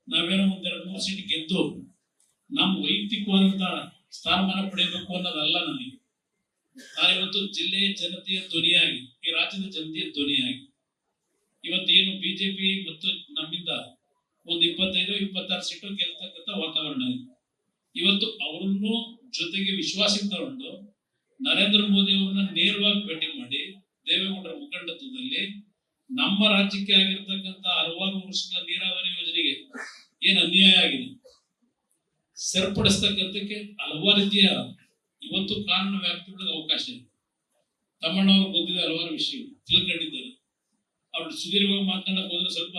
ನಾವೇನೋ 1-2-3 ಸೀಟ್ ಗೆದ್ದು ನಮ್ಮ ವೈಯಕ್ತಿಕವಾದಂತ ಸ್ಥಾನಮಾನ ಪಡೆಯಬೇಕು ಅನ್ನೋದಲ್ಲ. ನಾನಿವತ್ತು ಜಿಲ್ಲೆಯ ಜನತೆಯ ಧ್ವನಿಯಾಗಿ, ಈ ರಾಜ್ಯದ ಜನತೆಯ ಧ್ವನಿಯಾಗಿ ಇವತ್ತೇನು ಬಿಜೆಪಿ ಮತ್ತು ನಮ್ಮಿಂದ ಒಂದು 25-26 ಸೀಟು ಗೆಲ್ತಕ್ಕಂಥ ವಾತಾವರಣ ಇದೆ. ಇವತ್ತು ಅವರನ್ನು ಜೊತೆಗೆ ವಿಶ್ವಾಸಕ್ಕೆ ತಗೊಂಡು ನರೇಂದ್ರ ಮೋದಿ ಅವರನ್ನ ನೇರವಾಗಿ ಭೇಟಿ ಮಾಡಿ ದೇವೇಗೌಡರ ಮುಖಂಡತ್ವದಲ್ಲಿ ನಮ್ಮ ರಾಜ್ಯಕ್ಕೆ ಆಗಿರ್ತಕ್ಕಂಥ 60 ವರ್ಷಗಳ ನೀರಾವರಿ ಯೋಜನೆಗೆ ಏನು ಅನ್ಯಾಯ ಆಗಿದೆ ಸರಿಪಡಿಸ್ತಕ್ಕಂಥಕ್ಕೆ ಹಲವಾರು ರೀತಿಯ ಇವತ್ತು ಕಾನೂನು ವ್ಯಾಪ್ತಿಗಳಿಗೆ ಅವಕಾಶ ಇದೆ. ತಮ್ಮಣ್ಣವರು ಗೊತ್ತಿದೆ, ಹಲವಾರು ವಿಷಯಗಳು ತಿಳ್ಕೊಂಡಿದ್ದಾರೆ. ಅವ್ರು ಸುದೀರ್ಘವಾಗಿ ಮಾತನಾಡಕ್ ಹೋದ್ರೆ ಸ್ವಲ್ಪ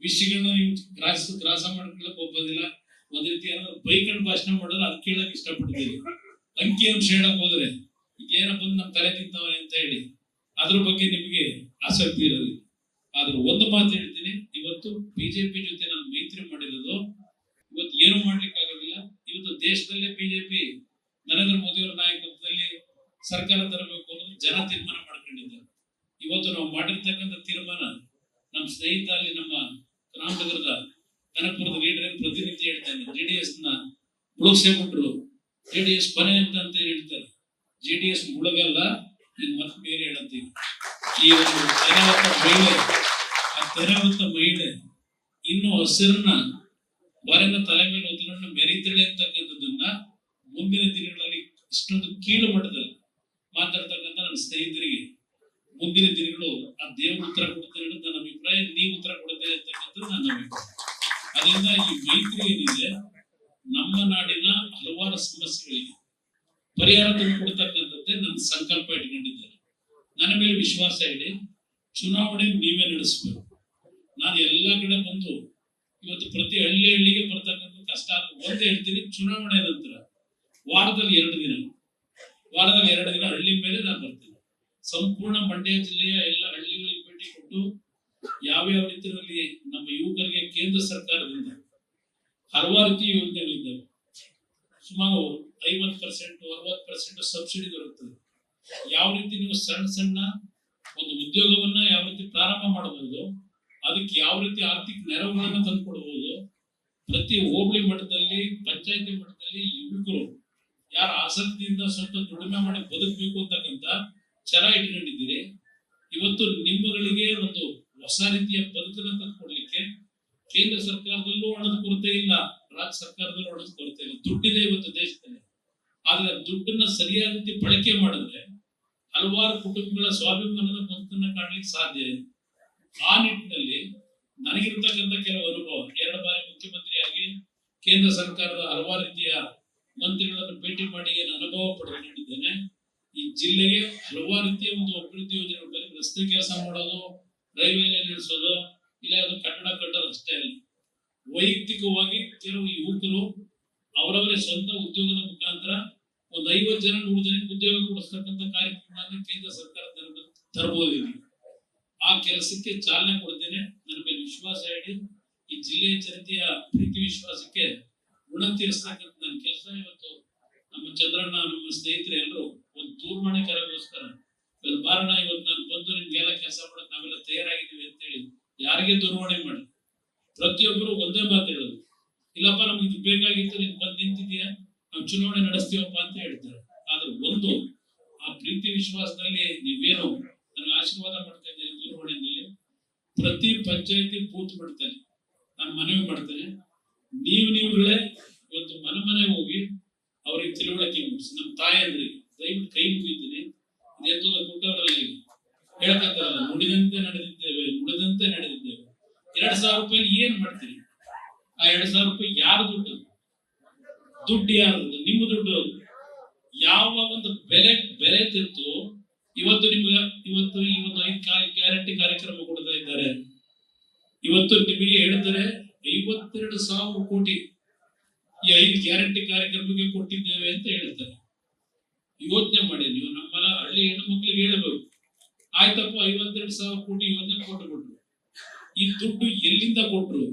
ವಿಷಯಗಳನ್ನ ನೀವು ಗ್ರಾಸ ಮಾಡ್ಕೊಳ್ಳಕ್ ಹೋಗೋದಿಲ್ಲ. ಒಂದ್ ರೀತಿ ಏನಾದ್ರು ಬೈಕಂಡ್ ಭಾಷಣ ಮಾಡಿದ್ರೆ ಅದ್ ಕೇಳಕ್ ಇಷ್ಟಪಡ್ತೀವಿ. ಅಂಕಿ ಅಂಶ ಹೇಳಕ್ ಹೋದ್ರೆ ಏನ ಬಂದು ನಮ್ ತಲೆ ತಿಂತವನೆ ಅಂತ ಹೇಳಿ ಅದ್ರ ಬಗ್ಗೆ ನಿಮಗೆ ಆಸಕ್ತಿ ಇರೋದಿಲ್ಲ. ಆದ್ರೆ ಒಂದು ಮಾತು ಹೇಳ್ತೀನಿ, ಇವತ್ತು ಬಿಜೆಪಿ ಜೊತೆ ನಾನು ಮೈತ್ರಿ ಮಾಡಿರೋದು ಇವತ್ತು ಏನು ಮಾಡ್ಲಿಕ್ಕೆ ಆಗೋದಿಲ್ಲ. ಇವತ್ತು ದೇಶದಲ್ಲೇ ಬಿಜೆಪಿ ನರೇಂದ್ರ ಮೋದಿ ಅವರ ನಾಯಕತ್ವದಲ್ಲಿ ಸರ್ಕಾರ ತರಬೇಕು ಅನ್ನೋದು ಜನ ತೀರ್ಮಾನ ಮಾಡ್ಕೊಂಡಿದ್ದಾರೆ. ಇವತ್ತು ನಾವು ಮಾಡಿರ್ತಕ್ಕಂಥ ತೀರ್ಮಾನ ನಮ್ಮ ಸ್ನೇಹಿತ ಅಲ್ಲಿ ನಮ್ಮ ರಾಮನಗರದ ಕನಕಪುರದ ಲೀಡರ್ ಪ್ರತಿನಿಧಿ ಹೇಳ್ತಾನೆ, ಜೆಡಿಎಸ್ ನ ಮುಳುಗ್ಸೇಬಿಟ್ರು, ಜೆಡಿಎಸ್ ಕೊನೆ ಅಂತ ಹೇಳ್ತಾರೆ. ಜೆಡಿಎಸ್ ಮುಳುಗಲ್ಲ, ಈಗ ಮತ್ತೆ ಬೇರೆ ಹೇಳತ್ತೀವಿ. ಈ ಒಂದು ತೆರವಂತ ಮಹಿಳೆ ಇನ್ನು ಹಸಿರನ್ನ ಹೊರನ ತಲೆ ಮೇಲೆ ಹೊತ್ಕೊಂಡು ಮೆರೀತಾಳೆ ಅಂತಕ್ಕಂಥದ್ದನ್ನ ಮುಂದಿನ ದಿನಗಳಲ್ಲಿ ಇಷ್ಟೊಂದು ಕೀಳು ಮಟ್ಟದಲ್ಲಿ ಮಾತಾಡ್ತಕ್ಕಂಥ ನನ್ನ ಸ್ನೇಹಿತರಿಗೆ ಮುಂದಿನ ದಿನಗಳು ಆ ದೇವರು ಉತ್ತರ ಕೊಡ್ತಾರೆ ಅನ್ನೋದು ನನ್ನ ಅಭಿಪ್ರಾಯ. ನೀವು ಉತ್ತರ ಕೊಡ್ತೇವೆ ಅಂತಕ್ಕಂಥದ್ದು ನನ್ನ ಅಭಿಪ್ರಾಯ. ಅದರಿಂದ ಈ ಮೈತ್ರಿ ಏನಿದೆ ನಮ್ಮ ನಾಡಿನ ಹಲವಾರು ಸಮಸ್ಯೆಗಳಿಗೆ ಪರಿಹಾರ ತಂದುಕೊಡ್ತಕ್ಕಂಥದ್ದೇ ನನ್ನ ಸಂಕಲ್ಪ ಇಟ್ಕೊಂಡಿದ್ದಾರೆ. ನನ್ನ ಮೇಲೆ ವಿಶ್ವಾಸ ಇಡಿ. ಚುನಾವಣೆ ನೀವೇ ನಡೆಸಬೇಕು. ನಾನು ಎಲ್ಲಾ ಕಡೆ ಬಂದು ಇವತ್ತು ಪ್ರತಿ ಹಳ್ಳಿಗೆ ಬರ್ತಕ್ಕಂಥ ಕಷ್ಟ ಒಂದೇ ಹೇಳ್ತೀನಿ. ಚುನಾವಣೆ ನಂತರ ವಾರದಲ್ಲಿ 2 ದಿನ ಹಳ್ಳಿ ಮೇಲೆ ನಾನು ಬರ್ತೀನಿ. ಸಂಪೂರ್ಣ ಮಂಡ್ಯ ಜಿಲ್ಲೆಯ ಎಲ್ಲ ಹಳ್ಳಿಗಳಿಗೆ ಭೇಟಿ ಕೊಟ್ಟು ಯಾವ್ಯಾವ ರೀತಿಯಲ್ಲಿ ನಮ್ಮ ಯುವಕರಿಗೆ ಕೇಂದ್ರ ಸರ್ಕಾರದಿಂದ ಹಲವಾರು ರೀತಿ ಯೋಜನೆಗಳಿದ್ದಾವೆ. ಸುಮಾರು 50% 60% ಸಬ್ಸಿಡಿ ಬರುತ್ತದೆ. ಯಾವ ರೀತಿ ನೀವು ಸಣ್ಣ ಒಂದು ಉದ್ಯೋಗವನ್ನ ಯಾವ ರೀತಿ ಪ್ರಾರಂಭ ಮಾಡಬಹುದು, ಅದಕ್ಕೆ ಯಾವ ರೀತಿ ಆರ್ಥಿಕ ನೆರವುಗಳನ್ನು ತಂದುಕೊಡಬಹುದು. ಪ್ರತಿ ಹೋಬಳಿ ಮಟ್ಟದಲ್ಲಿ, ಪಂಚಾಯತಿ ಮಟ್ಟದಲ್ಲಿ ಯುವಕರು ಯಾರು ಆಸಕ್ತಿಯಿಂದ ಸ್ವಲ್ಪ ದುಡಿಮೆ ಮಾಡಿ ಬದುಕಬೇಕು ಅಂತಕ್ಕಂಥ ಛಲ ಇಟ್ಕೊಂಡಿದ್ದೀರಿ. ಇವತ್ತು ನಿಮ್ಮಗಳಿಗೆ ಒಂದು ಹೊಸ ರೀತಿಯ ಬದುಕನ್ನು ತಂದುಕೊಡ್ಲಿಕ್ಕೆ ಕೇಂದ್ರ ಸರ್ಕಾರದಲ್ಲೂ ಹಣದ ಕೊರತೆ ಇಲ್ಲ, ರಾಜ್ಯ ಸರ್ಕಾರದಲ್ಲೂ ಹಣದ ಕೊರತೆ ಇಲ್ಲ, ದುಡ್ಡಿದೆ ಇವತ್ತು ದೇಶದಲ್ಲಿ. ಆದ್ರೆ ದುಡ್ಡನ್ನ ಸರಿಯಾದ ರೀತಿ ಬಳಕೆ ಮಾಡಿದ್ರೆ ಹಲವಾರು ಕುಟುಂಬಗಳ ಸ್ವಾಭಿಮಾನದ ಬದುಕನ್ನ ಕಾಣಲಿಕ್ಕೆ ಸಾಧ್ಯ ಇದೆ. ಆ ನಿಟ್ಟಿನಲ್ಲಿ ನನಗಿರ್ತಕ್ಕಂಥ ಕೆಲವು ಅನುಭವ, 2 ಬಾರಿ ಮುಖ್ಯಮಂತ್ರಿಯಾಗಿ ಕೇಂದ್ರ ಸರ್ಕಾರದ ಹಲವಾರು ರೀತಿಯ ಮಂತ್ರಿಗಳನ್ನು ಭೇಟಿ ಮಾಡಿ ಏನು ಅನುಭವ ಪಡೆದುಕೊಂಡಿದ್ದೇನೆ. ಈ ಜಿಲ್ಲೆಗೆ ಹಲವಾರು ರೀತಿಯ ಒಂದು ಅಭಿವೃದ್ಧಿ ಯೋಜನೆಗಳು, ಬರೀ ರಸ್ತೆ ಕೆಲಸ ಮಾಡೋದು, ರೈಲ್ವೆ ಲೈನ್ ಇಳಿಸೋದು, ಇಲ್ಲ ಅದು ಕಟ್ಟಡ ಕಟ್ಟೋದು ಅಷ್ಟೇ ಅಲ್ಲ. ವೈಯಕ್ತಿಕವಾಗಿ ಕೆಲವು ಯುವಕರು ಅವರವರೇ ಸ್ವಂತ ಉದ್ಯೋಗದ ಮುಖಾಂತರ ಒಂದು 50 ಜನ 100 ಜನಕ್ಕೆ ಉದ್ಯೋಗ ಕೊಡಿಸ್ತಕ್ಕಂಥ ಕಾರ್ಯಕ್ರಮಗಳನ್ನು ಕೇಂದ್ರ ಸರ್ಕಾರ ತರಬಹುದು. ಆ ಕೆಲಸಕ್ಕೆ ಚಾಲನೆ ಕೊಡ್ತೇನೆ. ನನ್ನ ಮೇಲೆ ವಿಶ್ವಾಸ ಇಡಿ. ಈ ಜಿಲ್ಲೆಯ ಜನತೆಯ ಪ್ರೀತಿ ವಿಶ್ವಾಸಕ್ಕೆ ಋಣ ತೀರಿಸ್ತಕ್ಕಂಥ ನನ್ನ ಕೆಲಸ. ಇವತ್ತು ನಮ್ಮ ಚಂದ್ರಣ್ಣ, ನಮ್ಮ ಸ್ನೇಹಿತರೆ ಎಲ್ಲರೂ ಒಂದು ದೂರವಾಣಿ ಕರೆಗೋಸ್ಕರ ಬಾರಣ, ಇವತ್ತು ನಾನು ಬಂದು ನಿಮ್ಗೆಲ್ಲ ಕೆಲಸ ಮಾಡೋದು ನಾವೆಲ್ಲ ತಯಾರಾಗಿದ್ದೀವಿ ಅಂತ ಹೇಳಿ ಯಾರಿಗೆ ದೂರವಾಣಿ ಮಾಡಿ ಪ್ರತಿಯೊಬ್ಬರು ಒಂದೇ ಮಾತು ಹೇಳೋದು, ಇಲ್ಲಪ್ಪ ನಮ್ಗೆ ಇದು ಬೇಕಾಗಿತ್ತು, ನೀನ್ ಬಂದು ನಿಂತಿದ್ಯಾ, ನಾವು ಚುನಾವಣೆ ನಡೆಸ್ತೀವಪ್ಪ ಅಂತ ಹೇಳ್ತಾರೆ. ಆದ್ರೆ ಒಂದು ಆ ಪ್ರೀತಿ ವಿಶ್ವಾಸದಲ್ಲಿ ನೀವೇನು ನನಗೆ ಆಶೀರ್ವಾದ ಮಾಡ್ತಾ ಇದ್ದೀರಿ ದೂರವಾಣಿಯಲ್ಲಿ, ಪ್ರತಿ ಪಂಚಾಯತಿ ಬೂತ್ ಮಾಡ್ತೇನೆ, ನಾನು ಮನವಿ ಮಾಡ್ತೇನೆ. ನೀವುಗಳೇ ಇವತ್ತು ಮನೆ ಹೋಗಿ ಅವ್ರಿಗೆ ತಿಳುವಳಿಕೆ ಮೂಡಿಸಿ. ನಮ್ಮ ತಾಯಂದ್ರಿಗೆ ದಯವಿಟ್ಟು ಕೈ ಮುಗಿತೀನಿ. ಇದೆಂತೂ ಗುಡ್ಡವರಲ್ಲಿ ಹೇಳ್ಕಂತಾರಲ್ಲ, ನುಡಿದಂತೆ ನಡೆದಿದ್ದೇವೆ. 2,000 ರೂಪಾಯಿ ಏನ್ ಮಾಡ್ತೀರಿ? ಆ 2,000 ರೂಪಾಯಿ ಯಾರ ದುಡ್ಡು? ದುಡ್ಡು ಯಾರದು? ನಿಮ್ಮ ದುಡ್ಡು. ಯಾವ ಒಂದು ಬೆಲೆ ತಿಂತು ಇವತ್ತು ನಿಮ್ಗೆ ಈ ಒಂದು 5 ಗ್ಯಾರಂಟಿ ಕಾರ್ಯಕ್ರಮ ಕೊಡ್ತಾ ಇದ್ದಾರೆ. ಇವತ್ತು ನಿಮಗೆ ಹೇಳಿದರೆ 52,000 ಕೋಟಿ ಈ 5 ಗ್ಯಾರಂಟಿ ಕಾರ್ಯಕ್ರಮಕ್ಕೆ ಕೊಟ್ಟಿದ್ದೇವೆ ಅಂತ ಹೇಳ್ತಾರೆ. ಯೋಚನೆ ಮಾಡಿ ನೀವು. ನಮ್ಮಲ್ಲ ಹಳ್ಳಿ ಹೆಣ್ಣು ಮಕ್ಳಿಗೆ ಹೇಳಬೇಕು, ಆಯ್ತಪ್ಪ 52,000 ಕೋಟಿ ಯೋಜನೆ ಕೊಟ್ಟರು. ಈ ದುಡ್ಡು ಎಲ್ಲಿಂದ ಕೊಟ್ರು?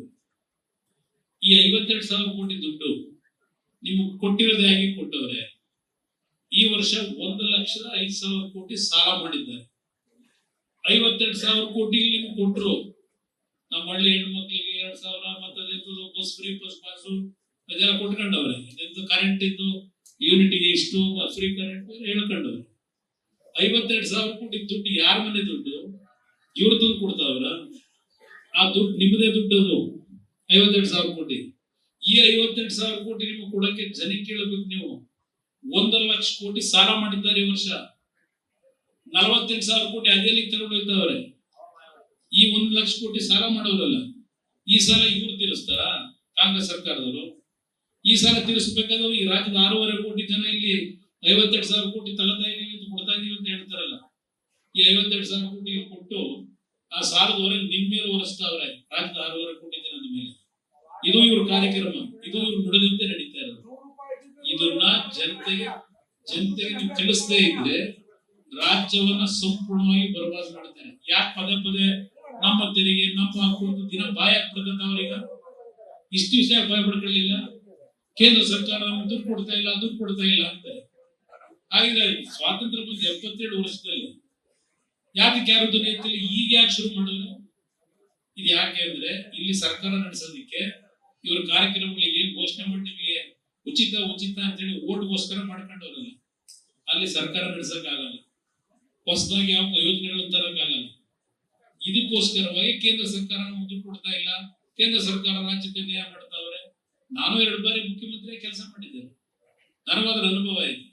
ಈ 52,000 ಕೋಟಿ ದುಡ್ಡು ನಿಮ್ಗೆ ಕೊಟ್ಟಿರೋದೇ ಆಗಿ ಕೊಟ್ಟವ್ರೆ. ಈ ವರ್ಷ 1,05,000 ಕೋಟಿ ಸಾಲ ಮಾಡಿದ್ದಾರೆ. 52,000 ಕೋಟಿ ನಿಮ್ಗೆ ಕೊಟ್ರು. ನಮ್ಮ ಹಳ್ಳಿ ಹೆಣ್ಣು ಮಕ್ಳಿಗೆ 2,000 ಮತ್ತೆ ಬಸ್ ಫ್ರೀ, ಬಸ್ ಪಾಸು ಅದೆಲ್ಲ ಕೊಟ್ಕೊಂಡವ್ರೆ. ಕರೆಂಟ್ ಇದ್ದು ಯೂನಿಟಿಗೆ ಇಷ್ಟು ಫ್ರೀ ಕರೆಂಟ್ ಹೇಳ್ಕೊಂಡವ್ರೆ. 52,000 ಕೋಟಿ ದುಡ್ಡು ಯಾರ ಮನೆ ದುಡ್ಡು? ಇವ್ರ ದುಡ್ಡು ಕೊಡ್ತಾವ್ರ? ಆ ದುಡ್ಡು ನಿಮ್ಮದೇ ದುಡ್ಡು. ಅದು 52,000 ಕೋಟಿ. ಈ 52,000 ಕೋಟಿ ನಿಮ್ಗೆ ಕೊಡಕ್ಕೆ ಜನಕ್ಕೆ ಕೇಳಬೇಕು ನೀವು. 1,00,000 ಕೋಟಿ ಸಾಲ ಮಾಡಿದ್ದಾರೆ ಈ ವರ್ಷ. 48,000 ಕೋಟಿ ಅದೇಲಿ ತಗೊಂಡು ಹೋಯ್ತವ್ರೆ. ಈ 1,00,000 ಕೋಟಿ ಸಾಲ ಮಾಡೋರಲ್ಲ, ಈ ಸಾಲ ಇವ್ರು ತೀರಿಸ್ತಾರ? ಕಾಂಗ್ರೆಸ್ ಸರ್ಕಾರದವರು. ಈ ಸಾಲ ತೀರಿಸಬೇಕಾದ್ರೆ ಈ ರಾಜ್ಯದ 6.5 ಕೋಟಿ ಜನ ಇಲ್ಲಿ 52,000 ಕೋಟಿ ತಗೊಳ್ತಾ ಇದೀವಿ ಅಂತ ಕೊಡ್ತಾ ಇದೀವಿ ಅಂತ ಹೇಳ್ತಾರಲ್ಲ, ಈ 52,000 ಕೋಟಿ ಕೊಟ್ಟು ಆ ಸಾಲದ ಹೊರೆ ನಿಮ್ ಮೇಲೆ ಹೊರಿಸ್ತಾವ್ರೆ, ರಾಜ್ಯದ 6.5 ಕೋಟಿ ಜನದ ಮೇಲೆ. ಇದು ಇವ್ರ ಕಾರ್ಯಕ್ರಮ, ಇದು ಇವ್ರು ನುಡಿದಂತೆ ನಡೀತಾ ಇರೋದು. ಇದನ್ನ ಜನತೆಗೆ ನೀವು ತಿಳಿಸದೇ ಇದ್ರೆ ರಾಜ್ಯವನ್ನ ಸಂಪೂರ್ಣವಾಗಿ ಬರಬಾದ್ ಮಾಡ್ತಾರೆ. ಯಾಕೆ ಪದೇ ನಮ್ಮ ತೆರಿಗೆ, ನಮ್ಮ ಹಾಕುವುದು ದಿನ ಬಾಯಿ ಹಾಕ್ತಕ್ಕಂಥ ಅವ್ರೀಗ ಇಷ್ಟು ದಿವಸ ಭಯ ಪಡ್ಕೊಳ್ಳಿಲ್ಲ. ಕೇಂದ್ರ ಸರ್ಕಾರ ದುಡ್ಡು ಕೊಡ್ತಾ ಇಲ್ಲ ಅಂತಾರೆ. ಹಾಗಿದ್ರೆ ಸ್ವಾತಂತ್ರ್ಯ ಬಂದು 77 ವರ್ಷದಲ್ಲಿ ಯಾಕೆ ಯಾರು ದುನಿಯದಲ್ಲಿ ಈಗ ಯಾಕೆ ಶುರು ಮಾಡಿದ್ರು? ಇದು ಯಾಕೆ ಅಂದ್ರೆ ಇಲ್ಲಿ ಸರ್ಕಾರ ನಡೆಸೋದಿಕ್ಕೆ ಇವ್ರ ಕಾರ್ಯಕ್ರಮಗಳಿಗೆ ಏನ್ ಘೋಷಣೆ ಮಾಡಿ ನಿಮಗೆ ಉಚಿತ ಅಂತೇಳಿ ಓಟ್ಗೋಸ್ಕರ ಮಾಡ್ಕೊಂಡವ್ರಲ್ಲ, ಅಲ್ಲಿ ಸರ್ಕಾರ ನಡೆಸಕ್ಕಾಗಲ್ಲ. ಹೊಸದಾಗಿ ಯಾವ ಯೋಜನೆಗಳನ್ನು ತರಕ್ಕಾಗಲ್ಲ. ಇದಕ್ಕೋಸ್ಕರವಾಗಿ ಕೇಂದ್ರ ಸರ್ಕಾರ ದುಡ್ಡು ಕೊಡ್ತಾ ಇಲ್ಲ. ಕೇಂದ್ರ ಸರ್ಕಾರ ರಾಜ್ಯಕ್ಕೆ ನ್ಯಾಯ ಮಾಡ್ತಾವ್ರೆ. ನಾನು 2 ಬಾರಿ ಮುಖ್ಯಮಂತ್ರಿ ಕೆಲಸ ಮಾಡಿದ್ದೇನೆ, ನನಗಾದ್ರ ಅನುಭವ ಇದೆ.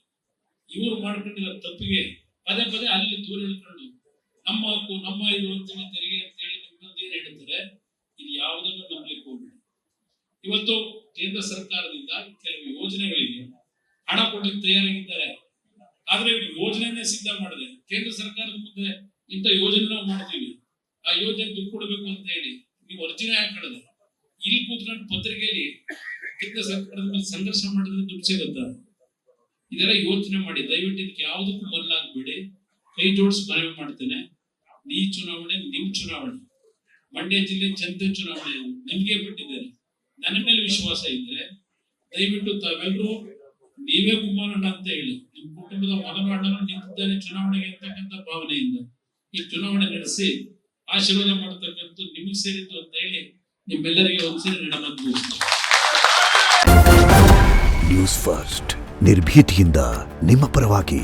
ಇವರು ಮಾಡ್ಕೊಂಡಿರೋ ತಪ್ಪಿಗೆ ಪದೇ ಅಲ್ಲಿ ದೂರ ಇಳ್ಕೊಂಡು ನಮ್ಮ ಹಕ್ಕು, ನಮ್ಮ ಇದು ಅಂತೇಳಿ ತೆರಿಗೆ ಅಂತೇಳಿ ನಿಮ್ಮದೇನು ಹೇಳ್ತಾರೆ, ಇದು ಯಾವುದನ್ನು ನಂಬಲಿಕ್ಕೆ ಹೋಗ್ಬೇಡಿ. ಇವತ್ತು ಕೇಂದ್ರ ಸರ್ಕಾರದಿಂದ ಕೆಲವು ಯೋಜನೆಗಳಿಗೆ ಹಣ ಕೊಡ್ಲಿಕ್ಕೆ ತಯಾರಾಗಿದ್ದಾರೆ. ಆದ್ರೆ ಯೋಜನೆಯನ್ನೇ ಸಿದ್ಧ ಮಾಡಿದೆ. ಕೇಂದ್ರ ಸರ್ಕಾರದ ಮುಂದೆ ಇಂಥ ಯೋಜನೆ ನಾವು ಮಾಡ್ತೀವಿ, ಆ ಯೋಜನೆ ದುಡ್ಡು ಕೊಡಬೇಕು ಅಂತ ಹೇಳಿ ನೀವು ಅರ್ಜಿನೇ ಹಾಕಿದ್ರೆ ಇಲ್ಲಿ ಕೂತ್ಕೊಂಡು ಪತ್ರಿಕೆಯಲ್ಲಿ ಕೇಂದ್ರ ಸರ್ಕಾರದ ಮೇಲೆ ಸಂಘರ್ಷ ಮಾಡಿದ್ರೆ ದುಡ್ಡು ಸಿಗುತ್ತ? ಇದೆಲ್ಲ ಯೋಚನೆ ಮಾಡಿ. ದಯವಿಟ್ಟು ಇದಕ್ಕೆ ಯಾವುದಕ್ಕೂ ಮಲ್ಲಾಗಬೇಡಿ. ಕೈ ಜೋಡಿಸಿ ಮನವಿ ಮಾಡ್ತೇನೆ. ಈ ಚುನಾವಣೆ ನಿಮ್ ಚುನಾವಣೆ, ಮಂಡ್ಯ ಜಿಲ್ಲೆ ಜನತೆ ಚುನಾವಣೆ ನಿಮ್ಗೆ ಬಿಟ್ಟಿದ್ದೇನೆ. ನನ್ನ ಮೇಲೆ ವಿಶ್ವಾಸ ಇದ್ರೆ ದಯವಿಟ್ಟು ತಾವೆಲ್ಲರೂ ನೀವೇ ಕುಮಾರಣ್ಣ ಅಂತ ಹೇಳಿ ನಿಮ್ ಕುಟುಂಬದ ಮಗನ ಅಣ್ಣನ ನಿಂತಿದ್ದಾನೆ ಚುನಾವಣೆಗೆ ಅಂತಕ್ಕಂಥ ಭಾವನೆಯಿಂದ ಈ ಚುನಾವಣೆ ನಡೆಸಿ ಆಶೀರ್ವಾದ ಮಾಡತಕ್ಕಂಥ ನಿಮಗೆ ಸೇರಿದ್ದು ಅಂತ ಹೇಳಿ ನಿಮ್ಮೆಲ್ಲರಿಗೆ ಒಂದ್ಸರಿ ನಡೆದು ನ್ಯೂಸ್ ಫಸ್ಟ್. ನಿರ್ಭೀತಿಯಿಂದ ನಿಮ್ಮ ಪರವಾಗಿ.